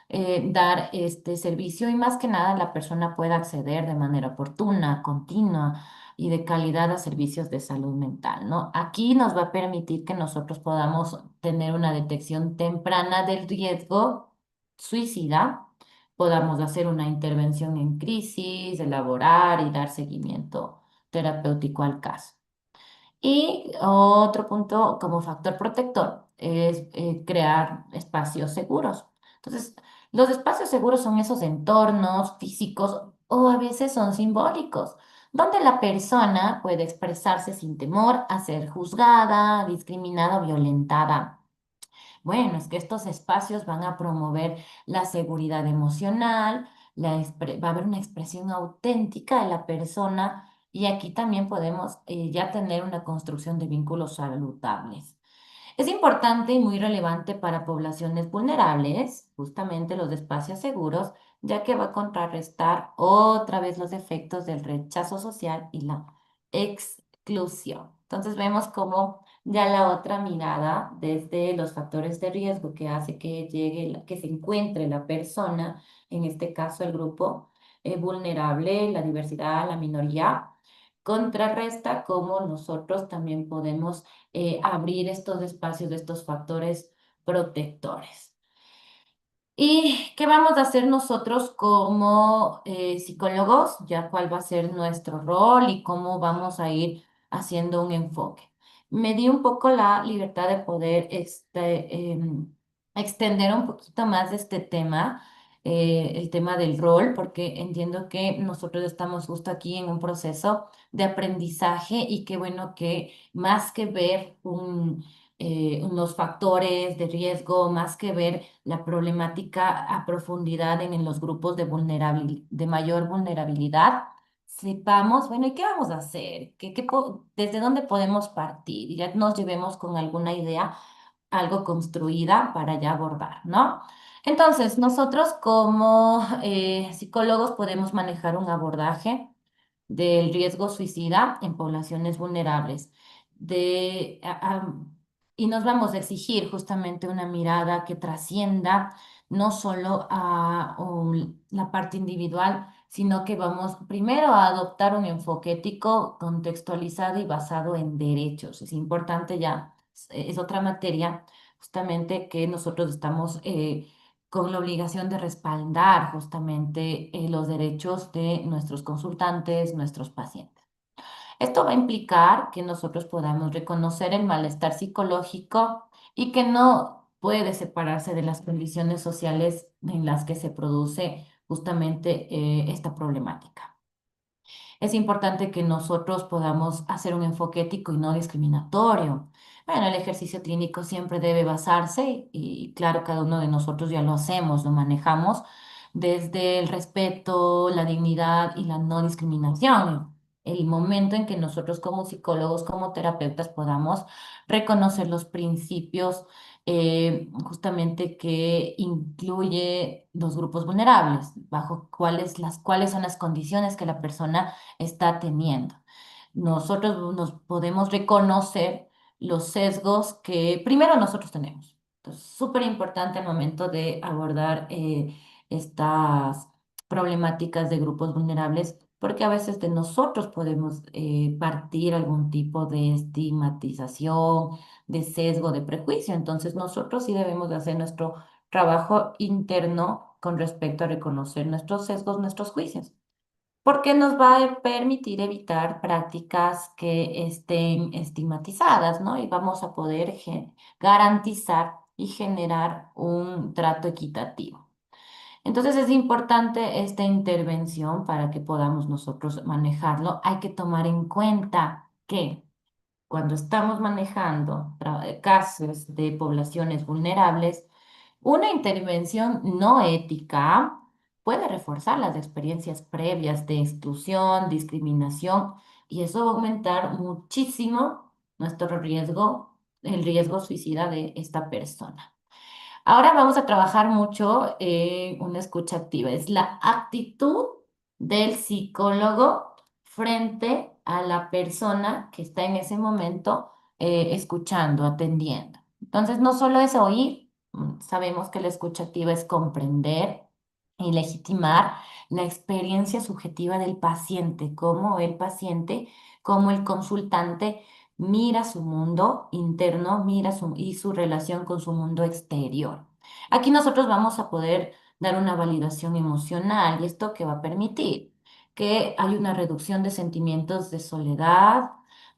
dar este servicio y más que nada la persona pueda acceder de manera oportuna, continua y de calidad a servicios de salud mental, ¿no? Aquí nos va a permitir que nosotros podamos tener una detección temprana del riesgo suicida, podamos hacer una intervención en crisis, elaborar y dar seguimiento terapéutico al caso. Y otro punto como factor protector es crear espacios seguros. Entonces, los espacios seguros son esos entornos físicos o a veces son simbólicos, donde la persona puede expresarse sin temor a ser juzgada, discriminada o violentada. Bueno, es que estos espacios van a promover la seguridad emocional, va a haber una expresión auténtica de la persona y aquí también podemos ya tener una construcción de vínculos saludables. Es importante y muy relevante para poblaciones vulnerables, justamente los espacios seguros, ya que va a contrarrestar otra vez los efectos del rechazo social y la exclusión. Entonces vemos cómo ya la otra mirada desde los factores de riesgo que hace que que se encuentre la persona, en este caso el grupo vulnerable, la diversidad, la minoría contrarresta cómo nosotros también podemos abrir estos espacios de estos factores protectores. ¿Y qué vamos a hacer nosotros como psicólogos? Ya cuál va a ser nuestro rol y cómo vamos a ir haciendo un enfoque. Me di un poco la libertad de poder extender un poquito más este tema, el tema del rol, porque entiendo que nosotros estamos justo aquí en un proceso de aprendizaje y qué bueno que más que ver unos factores de riesgo, más que ver la problemática a profundidad en los grupos de mayor vulnerabilidad, sepamos, bueno, ¿y qué vamos a hacer? ¿Desde dónde podemos partir? Y ya nos llevemos con alguna idea, algo construida para ya abordar, ¿no? Entonces, nosotros como psicólogos podemos manejar un abordaje del riesgo suicida en poblaciones vulnerables. De, a- a- y nos vamos a exigir justamente una mirada que trascienda no solo a la parte individual, sino que vamos primero a adoptar un enfoque ético contextualizado y basado en derechos. Es importante ya, es otra materia justamente que nosotros estamos con la obligación de respaldar justamente los derechos de nuestros consultantes, nuestros pacientes. Esto va a implicar que nosotros podamos reconocer el malestar psicológico y que no puede separarse de las condiciones sociales en las que se produce justamente esta problemática. Es importante que nosotros podamos hacer un enfoque ético y no discriminatorio. Bueno, el ejercicio clínico siempre debe basarse y claro, cada uno de nosotros ya lo hacemos, lo manejamos desde el respeto, la dignidad y la no discriminación. El momento en que nosotros como psicólogos, como terapeutas podamos reconocer los principios justamente que incluye los grupos vulnerables, bajo cuáles son las condiciones que la persona está teniendo. Nosotros nos podemos reconocer los sesgos que primero nosotros tenemos. Entonces, súper importante al momento de abordar estas problemáticas de grupos vulnerables, porque a veces de nosotros podemos partir algún tipo de estigmatización, de sesgo, de prejuicio. Entonces, nosotros sí debemos de hacer nuestro trabajo interno con respecto a reconocer nuestros sesgos, nuestros juicios porque nos va a permitir evitar prácticas que estén estigmatizadas, ¿no? Y vamos a poder garantizar y generar un trato equitativo. Entonces es importante esta intervención para que podamos nosotros manejarlo. Hay que tomar en cuenta que cuando estamos manejando casos de poblaciones vulnerables, una intervención no ética puede reforzar las experiencias previas de exclusión, discriminación, y eso va a aumentar muchísimo nuestro riesgo, el riesgo suicida de esta persona. Ahora vamos a trabajar mucho una escucha activa. Es la actitud del psicólogo frente a la persona que está en ese momento escuchando, atendiendo. Entonces, no solo es oír, sabemos que la escucha activa es comprender y legitimar la experiencia subjetiva del paciente, cómo el paciente, cómo el consultante mira su mundo interno, y su relación con su mundo exterior. Aquí nosotros vamos a poder dar una validación emocional y esto que va a permitir que hay una reducción de sentimientos de soledad,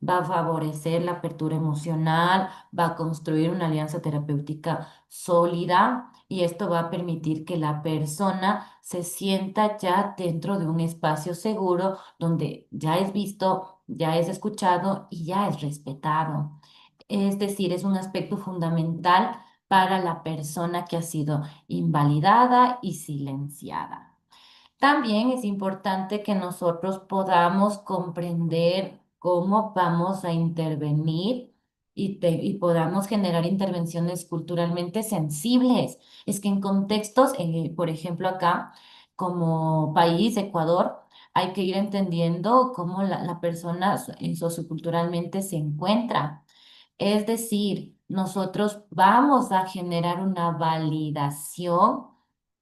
va a favorecer la apertura emocional, va a construir una alianza terapéutica sólida y esto va a permitir que la persona se sienta ya dentro de un espacio seguro donde ya es visto, ya es escuchado y ya es respetado. Es decir, es un aspecto fundamental para la persona que ha sido invalidada y silenciada. También es importante que nosotros podamos comprender cómo vamos a intervenir y podamos generar intervenciones culturalmente sensibles. Es que en contextos, por ejemplo, acá como país, Ecuador, hay que ir entendiendo cómo la persona socioculturalmente se encuentra. Es decir, nosotros vamos a generar una validación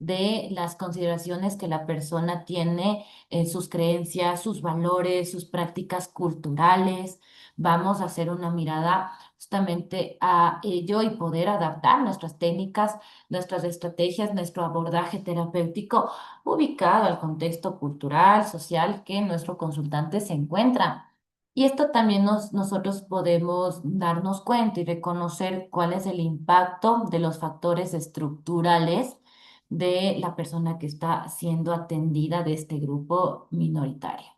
de las consideraciones que la persona tiene, sus creencias, sus valores, sus prácticas culturales. Vamos a hacer una mirada justamente a ello y poder adaptar nuestras técnicas, nuestras estrategias, nuestro abordaje terapéutico ubicado al contexto cultural, social que nuestro consultante se encuentra. Y esto también nosotros podemos darnos cuenta y reconocer cuál es el impacto de los factores estructurales de la persona que está siendo atendida de este grupo minoritario.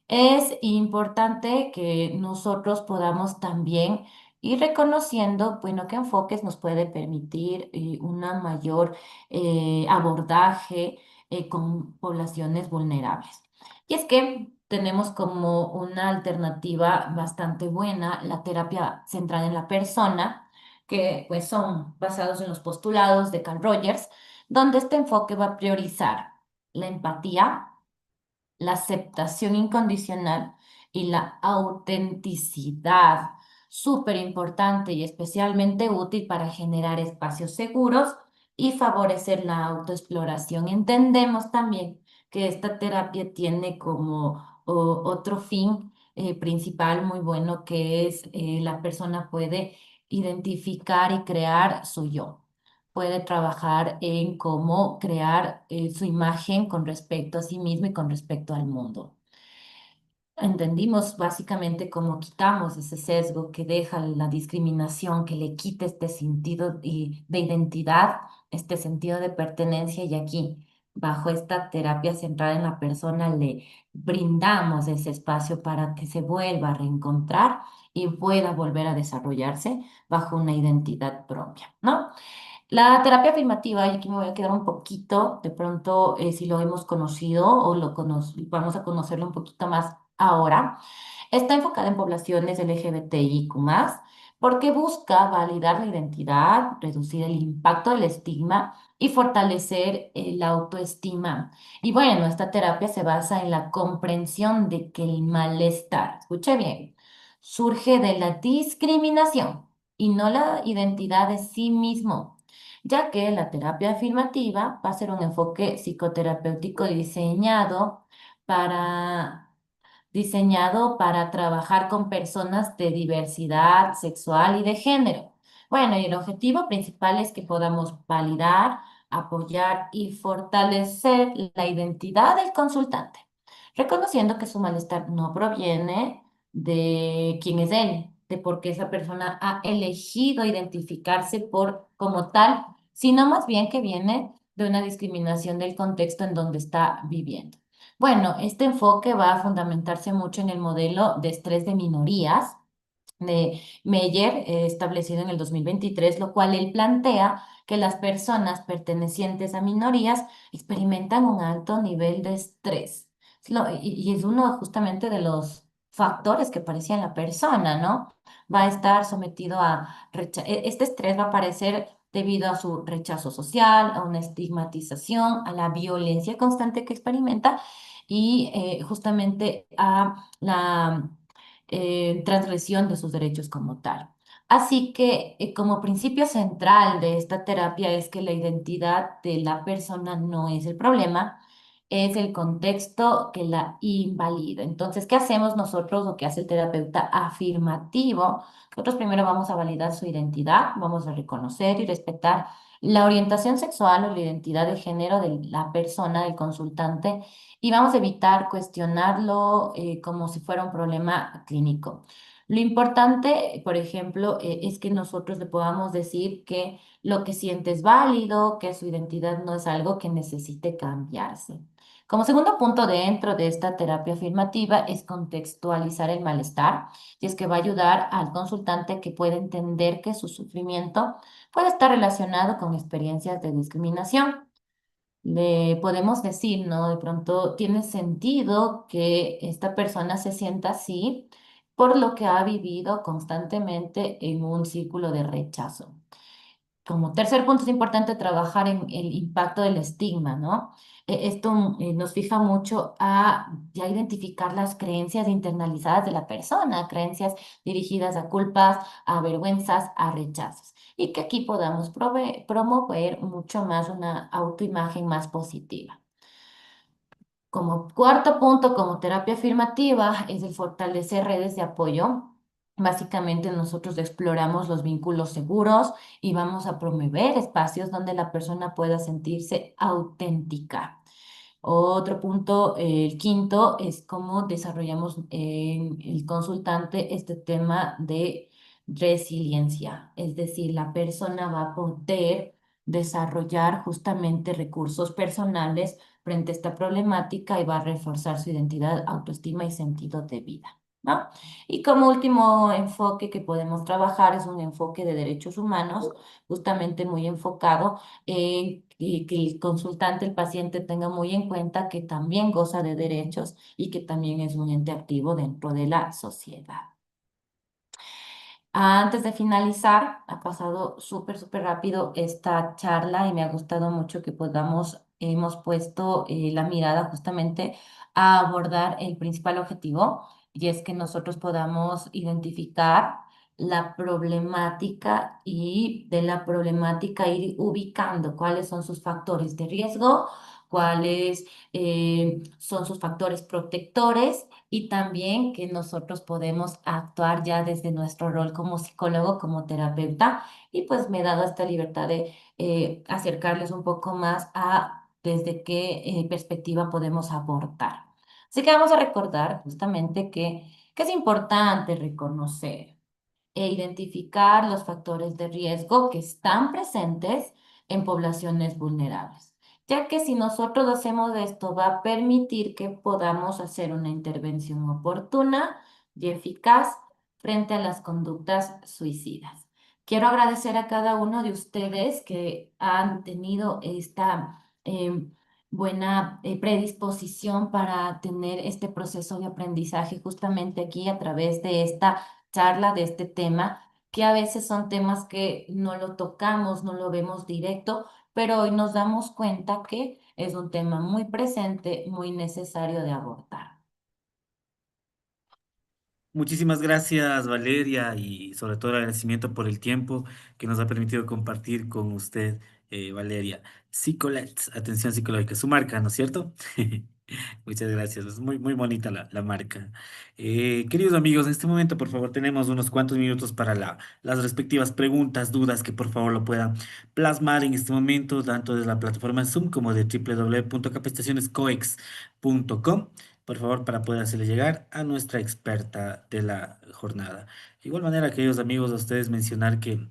Es importante que nosotros podamos también ir reconociendo, bueno, qué enfoques nos puede permitir una mayor abordaje con poblaciones vulnerables. Y es que tenemos como una alternativa bastante buena la terapia centrada en la persona, que pues son basados en los postulados de Carl Rogers, donde este enfoque va a priorizar la empatía, la aceptación incondicional y la autenticidad, súper importante y especialmente útil para generar espacios seguros y favorecer la autoexploración. Entendemos también que esta terapia tiene como otro fin principal muy bueno, que es la persona puede identificar y crear su yo, puede trabajar en cómo crear su imagen con respecto a sí mismo y con respecto al mundo. Entendimos básicamente cómo quitamos ese sesgo que deja la discriminación, que le quita este sentido de identidad, este sentido de pertenencia y aquí, bajo esta terapia centrada en la persona, le brindamos ese espacio para que se vuelva a reencontrar y pueda volver a desarrollarse bajo una identidad propia, ¿no? La terapia afirmativa, y aquí me voy a quedar un poquito, de pronto, si lo hemos conocido o vamos a conocerlo un poquito más ahora, está enfocada en poblaciones LGBTIQ+, porque busca validar la identidad, reducir el impacto del estigma y fortalecer la autoestima. Y bueno, esta terapia se basa en la comprensión de que el malestar, escuche bien, surge de la discriminación y no la identidad de sí mismo, ya que la terapia afirmativa va a ser un enfoque psicoterapéutico para, diseñado para trabajar con personas de diversidad sexual y de género. Bueno, y el objetivo principal es que podamos validar, apoyar y fortalecer la identidad del consultante, reconociendo que su malestar no proviene de quién es él, de por qué esa persona ha elegido identificarse como tal, sino más bien que viene de una discriminación del contexto en donde está viviendo. Bueno, este enfoque va a fundamentarse mucho en el modelo de estrés de minorías de Meyer, establecido en el 2023, lo cual él plantea que las personas pertenecientes a minorías experimentan un alto nivel de estrés. Y es uno justamente de los factores que aparecía en la persona, ¿no? Va a estar sometido este estrés va a aparecer debido a su rechazo social, a una estigmatización, a la violencia constante que experimenta y justamente a la transgresión de sus derechos como tal. Así que como principio central de esta terapia es que la identidad de la persona no es el problema, es el contexto que la invalida. Entonces, ¿qué hacemos nosotros o qué hace el terapeuta afirmativo? Nosotros primero vamos a validar su identidad, vamos a reconocer y respetar la orientación sexual o la identidad de género de la persona, del consultante, y vamos a evitar cuestionarlo como si fuera un problema clínico. Lo importante, por ejemplo, es que nosotros le podamos decir que lo que siente es válido, que su identidad no es algo que necesite cambiarse. Como segundo punto dentro de esta terapia afirmativa es contextualizar el malestar, y es que va a ayudar al consultante que pueda entender que su sufrimiento puede estar relacionado con experiencias de discriminación. Le podemos decir, ¿no? De pronto tiene sentido que esta persona se sienta así por lo que ha vivido constantemente en un círculo de rechazo. Como tercer punto es importante trabajar en el impacto del estigma, ¿no? Esto nos fija mucho a ya identificar las creencias internalizadas de la persona, creencias dirigidas a culpas, a vergüenzas, a rechazos, y que aquí podamos promover mucho más una autoimagen más positiva. Como cuarto punto, como terapia afirmativa, es el fortalecer redes de apoyo. Básicamente nosotros exploramos los vínculos seguros y vamos a promover espacios donde la persona pueda sentirse auténtica. Otro punto, el quinto, es cómo desarrollamos en el consultante este tema de resiliencia. Es decir, la persona va a poder desarrollar justamente recursos personales frente a esta problemática y va a reforzar su identidad, autoestima y sentido de vida, ¿no? Y como último enfoque que podemos trabajar es un enfoque de derechos humanos, justamente muy enfocado en que el consultante, el paciente tenga muy en cuenta que también goza de derechos y que también es un ente activo dentro de la sociedad. Antes de finalizar, ha pasado súper rápido esta charla y me ha gustado mucho que hemos puesto la mirada justamente a abordar el principal objetivo y es que nosotros podamos identificar la problemática y de la problemática ir ubicando cuáles son sus factores de riesgo, cuáles son sus factores protectores y también que nosotros podemos actuar ya desde nuestro rol como psicólogo, como terapeuta, y pues me he dado esta libertad de acercarles un poco más a desde qué perspectiva podemos abortar. Así que vamos a recordar justamente que es importante reconocer e identificar los factores de riesgo que están presentes en poblaciones vulnerables, ya que si nosotros hacemos esto va a permitir que podamos hacer una intervención oportuna y eficaz frente a las conductas suicidas. Quiero agradecer a cada uno de ustedes que han tenido esta buena predisposición para tener este proceso de aprendizaje justamente aquí a través de esta charla de este tema, que a veces son temas que no lo tocamos, no lo vemos directo, pero hoy nos damos cuenta que es un tema muy presente, muy necesario de abordar. Muchísimas gracias, Valeria, y sobre todo el agradecimiento por el tiempo que nos ha permitido compartir con usted, Valeria. Psicolets, atención psicológica, su marca, ¿no es cierto? Muchas gracias, es muy bonita la marca. Queridos amigos, en este momento, por favor, tenemos unos cuantos minutos para las respectivas preguntas, dudas que por favor lo puedan plasmar en este momento, tanto desde la plataforma Zoom como de www.capacitacionescoex.com, por favor, para poder hacerle llegar a nuestra experta de la jornada. De igual manera, queridos amigos, a ustedes mencionar que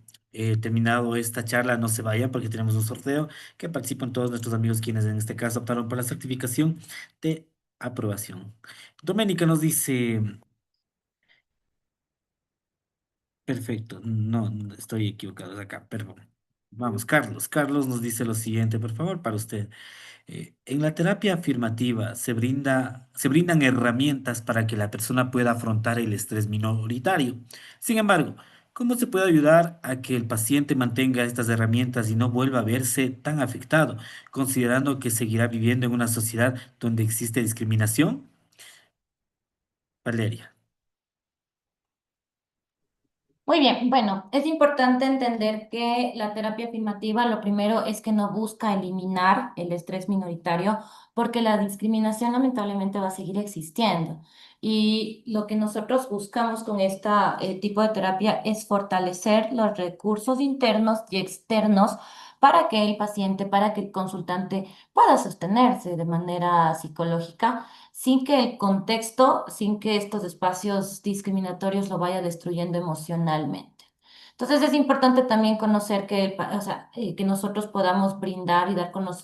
terminado esta charla, no se vayan porque tenemos un sorteo que participan todos nuestros amigos quienes en este caso optaron por la certificación de aprobación. Doménica nos dice, perfecto, no, estoy equivocado acá, perdón. Vamos, Carlos. Carlos nos dice lo siguiente, por favor, para usted. En la terapia afirmativa se brindan herramientas para que la persona pueda afrontar el estrés minoritario. Sin embargo, ¿cómo se puede ayudar a que el paciente mantenga estas herramientas y no vuelva a verse tan afectado, considerando que seguirá viviendo en una sociedad donde existe discriminación? Valeria. Muy bien, bueno, es importante entender que la terapia afirmativa lo primero es que no busca eliminar el estrés minoritario porque la discriminación lamentablemente va a seguir existiendo. Y lo que nosotros buscamos con este tipo de terapia es fortalecer los recursos internos y externos para que el paciente, para que el consultante pueda sostenerse de manera psicológica sin que el contexto, sin que estos espacios discriminatorios lo vaya destruyendo emocionalmente. Entonces es importante también conocer que, o sea, que nosotros podamos brindar y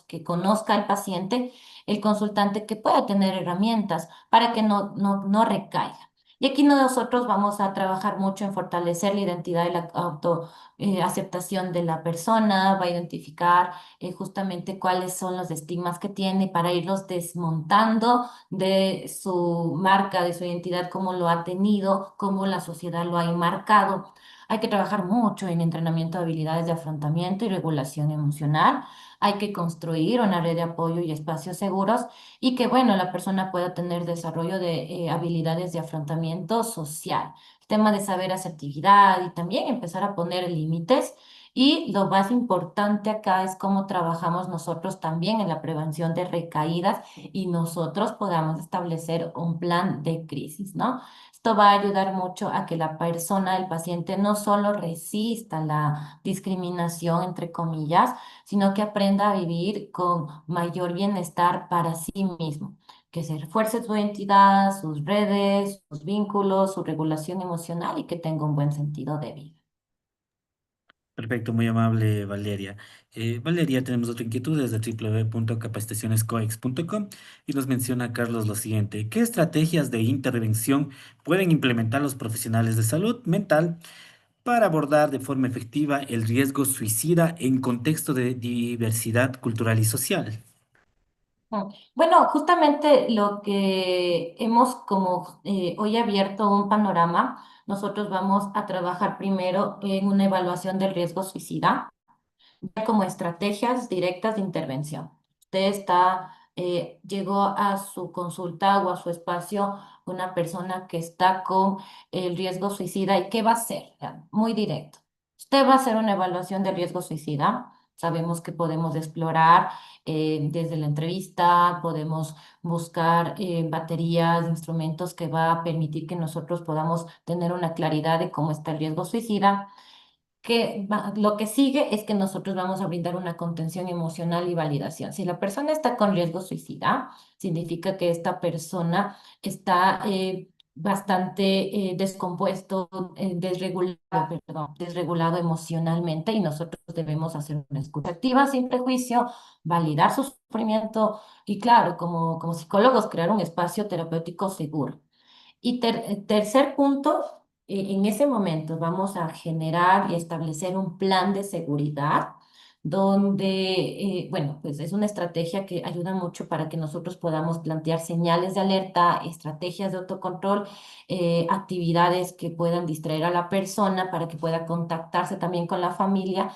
que conozca al paciente, el consultante, que pueda tener herramientas para que no recaiga. Y aquí nosotros vamos a trabajar mucho en fortalecer la identidad y la aceptación de la persona, va a identificar justamente cuáles son los estigmas que tiene para irlos desmontando de su marca, de su identidad, cómo lo ha tenido, cómo la sociedad lo ha enmarcado, Hay que trabajar mucho en entrenamiento de habilidades de afrontamiento y regulación emocional. Hay que construir una red de apoyo y espacios seguros y que, bueno, la persona pueda tener desarrollo de habilidades de afrontamiento social. El tema de saber asertividad y también empezar a poner límites. Y lo más importante acá es cómo trabajamos nosotros también en la prevención de recaídas y nosotros podamos establecer un plan de crisis, ¿no? Esto va a ayudar mucho a que la persona, el paciente, no solo resista la discriminación, entre comillas, sino que aprenda a vivir con mayor bienestar para sí mismo, que se refuerce su identidad, sus redes, sus vínculos, su regulación emocional y que tenga un buen sentido de vida. Perfecto, muy amable Valeria. Valeria, tenemos otra inquietud desde www.capacitacionescoex.com y nos menciona Carlos lo siguiente: ¿qué estrategias de intervención pueden implementar los profesionales de salud mental para abordar de forma efectiva el riesgo suicida en contexto de diversidad cultural y social? Bueno, justamente lo que hemos como hoy abierto un panorama, nosotros vamos a trabajar primero en una evaluación del riesgo suicida como estrategias directas de intervención. Usted llegó a su consulta o a su espacio una persona que está con el riesgo suicida y ¿qué va a hacer? Ya, muy directo. Usted va a hacer una evaluación de riesgo suicida. Sabemos que podemos explorar desde la entrevista, podemos buscar baterías, instrumentos que va a permitir que nosotros podamos tener una claridad de cómo está el riesgo suicida lo que sigue es que nosotros vamos a brindar una contención emocional y validación. Si la persona está con riesgo suicida, significa que esta persona está bastante descompuesto, desregulado, perdón, desregulado emocionalmente y nosotros debemos hacer una escucha activa sin prejuicio, validar su sufrimiento y claro, como psicólogos, crear un espacio terapéutico seguro. Y tercer punto, en ese momento vamos a generar y establecer un plan de seguridad donde, bueno, pues es una estrategia que ayuda mucho para que nosotros podamos plantear señales de alerta, estrategias de autocontrol, actividades que puedan distraer a la persona para que pueda contactarse también con la familia,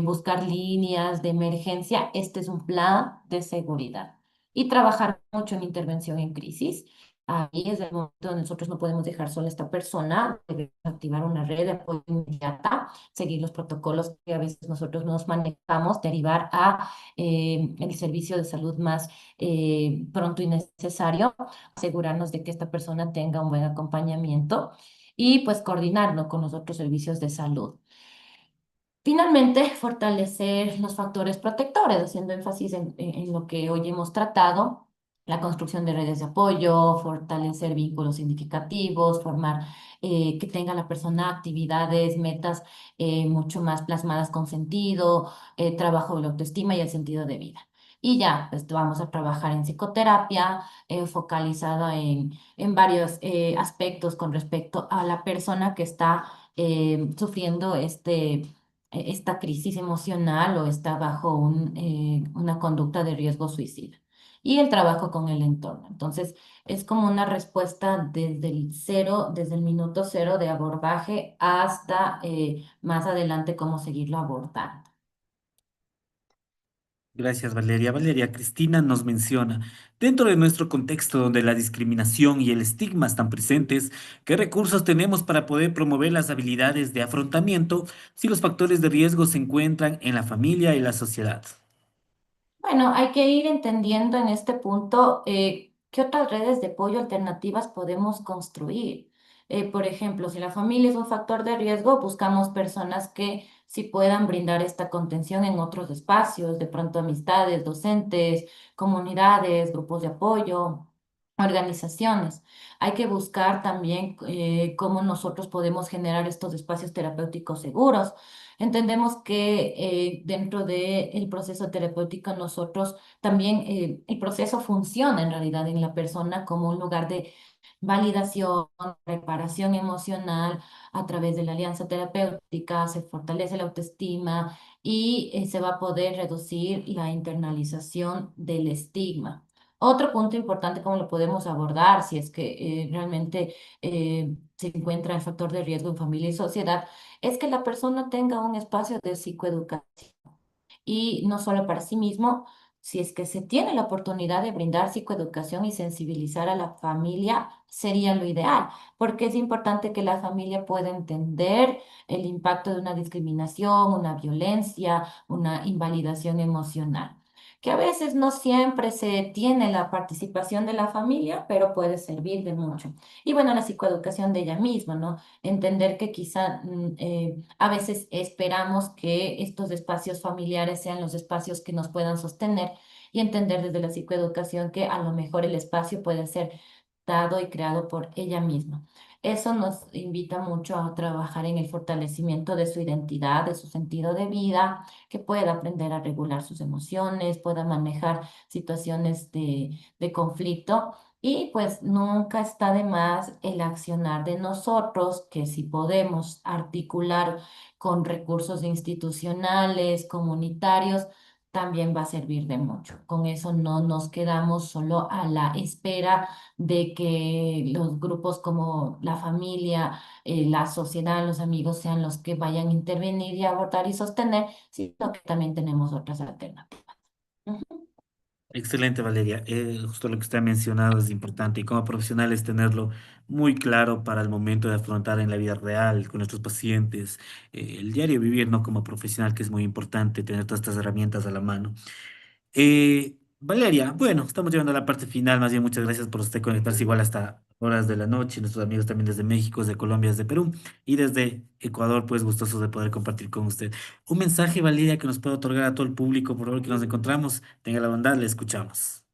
buscar líneas de emergencia. Este es un plan de seguridad. Y trabajar mucho en intervención en crisis. Ahí es el momento donde nosotros no podemos dejar sola a esta persona, debemos activar una red de apoyo inmediata, seguir los protocolos que a veces nosotros nos manejamos, derivar a el servicio de salud más pronto y necesario, asegurarnos de que esta persona tenga un buen acompañamiento y pues coordinarlo con los otros servicios de salud. Finalmente, fortalecer los factores protectores, haciendo énfasis en lo que hoy hemos tratado, la construcción de redes de apoyo, fortalecer vínculos significativos, formar que tenga la persona actividades, metas mucho más plasmadas con sentido, trabajo de la autoestima y el sentido de vida. Y ya, pues vamos a trabajar en psicoterapia, focalizada en varios aspectos con respecto a la persona que está sufriendo esta crisis emocional o está bajo una conducta de riesgo suicida. Y el trabajo con el entorno. Entonces, es como una respuesta desde el cero, desde el minuto cero de abordaje hasta más adelante cómo seguirlo abordando. Gracias, Valeria. Valeria, Cristina nos menciona: dentro de nuestro contexto donde la discriminación y el estigma están presentes, ¿qué recursos tenemos para poder promover las habilidades de afrontamiento si los factores de riesgo se encuentran en la familia y la sociedad? Bueno, hay que ir entendiendo en este punto qué otras redes de apoyo alternativas podemos construir. Por ejemplo, si la familia es un factor de riesgo, buscamos personas que sí puedan brindar esta contención en otros espacios, de pronto amistades, docentes, comunidades, grupos de apoyo, organizaciones. Hay que buscar también cómo nosotros podemos generar estos espacios terapéuticos seguros. Entendemos que dentro del proceso terapéutico nosotros también el proceso funciona en realidad en la persona como un lugar de validación, reparación emocional a través de la alianza terapéutica, se fortalece la autoestima y se va a poder reducir la internalización del estigma. Otro punto importante, cómo lo podemos abordar, si es que realmente se encuentra el factor de riesgo en familia y sociedad, es que la persona tenga un espacio de psicoeducación y no solo para sí mismo, si es que se tiene la oportunidad de brindar psicoeducación y sensibilizar a la familia, sería lo ideal, porque es importante que la familia pueda entender el impacto de una discriminación, una violencia, una invalidación emocional, que a veces no siempre se tiene la participación de la familia, pero puede servir de mucho. Y bueno, la psicoeducación de ella misma, ¿no? Entender que quizá a veces esperamos que estos espacios familiares sean los espacios que nos puedan sostener y entender desde la psicoeducación que a lo mejor el espacio puede ser dado y creado por ella misma. Eso nos invita mucho a trabajar en el fortalecimiento de su identidad, de su sentido de vida, que pueda aprender a regular sus emociones, pueda manejar situaciones de conflicto. Y pues nunca está de más el accionar de nosotros, que si podemos articular con recursos institucionales, comunitarios, también va a servir de mucho. Con eso no nos quedamos solo a la espera de que los grupos como la familia, la sociedad, los amigos sean los que vayan a intervenir y abordar y sostener, sino que también tenemos otras alternativas. Ujú. Excelente, Valeria. Justo lo que usted ha mencionado es importante y como profesionales tenerlo muy claro para el momento de afrontar en la vida real con nuestros pacientes, el diario vivir, ¿no? Como profesional, que es muy importante tener todas estas herramientas a la mano. Valeria, bueno, estamos llegando a la parte final. Más bien, muchas gracias por usted conectarse igual hasta horas de la noche. Nuestros amigos también desde México, desde Colombia, desde Perú y desde Ecuador, pues gustosos de poder compartir con usted. Un mensaje, Valeria, que nos pueda otorgar a todo el público, por favor, que nos encontramos. Tenga la bondad, le escuchamos.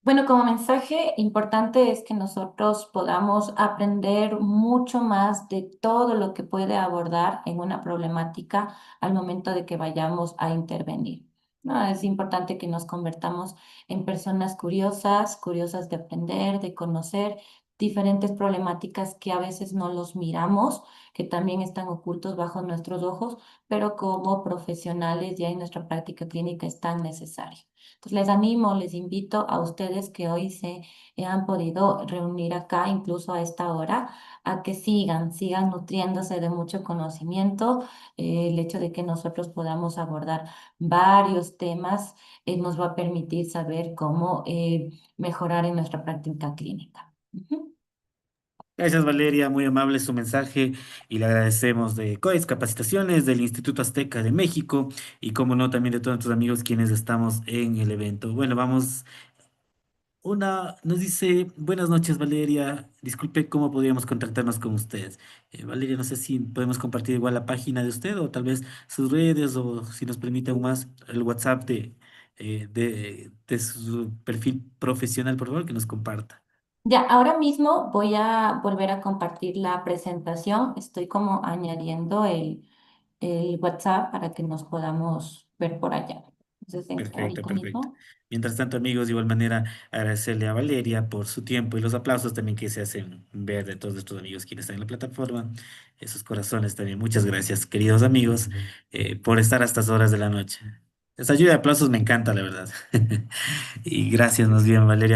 Bueno, como mensaje importante es que nosotros podamos aprender mucho más de todo lo que puede abordar en una problemática al momento de que vayamos a intervenir, ¿no? Es importante que nos convertamos en personas curiosas, curiosas de aprender, de conocer diferentes problemáticas que a veces no los miramos, que también están ocultos bajo nuestros ojos, pero como profesionales ya en nuestra práctica clínica es tan necesario. Pues les animo, les invito a ustedes que hoy se han podido reunir acá, incluso a esta hora, a que sigan nutriéndose de mucho conocimiento. El hecho de que nosotros podamos abordar varios temas nos va a permitir saber cómo mejorar en nuestra práctica clínica. Ujú. Gracias, Valeria, muy amable su mensaje y le agradecemos de COES Capacitaciones, del Instituto Azteca de México y, como no, también de todos nuestros amigos quienes estamos en el evento. Bueno, vamos. Nos dice, buenas noches, Valeria. Disculpe, ¿cómo podríamos contactarnos con usted? Valeria, no sé si podemos compartir igual la página de usted o tal vez sus redes o si nos permite aún más el WhatsApp de su perfil profesional, por favor, que nos comparta. Ya, ahora mismo voy a volver a compartir la presentación. Estoy como añadiendo el WhatsApp para que nos podamos ver por allá. Entonces, Perfecto, ahorita perfecto. mismo. Mientras tanto, amigos, de igual manera agradecerle a Valeria por su tiempo y los aplausos también que se hacen ver de todos nuestros amigos quienes están en la plataforma. Esos corazones también. Muchas gracias, queridos amigos, por estar a estas horas de la noche. Esta ayuda de aplausos me encanta, la verdad. Y gracias, más bien, Valeria.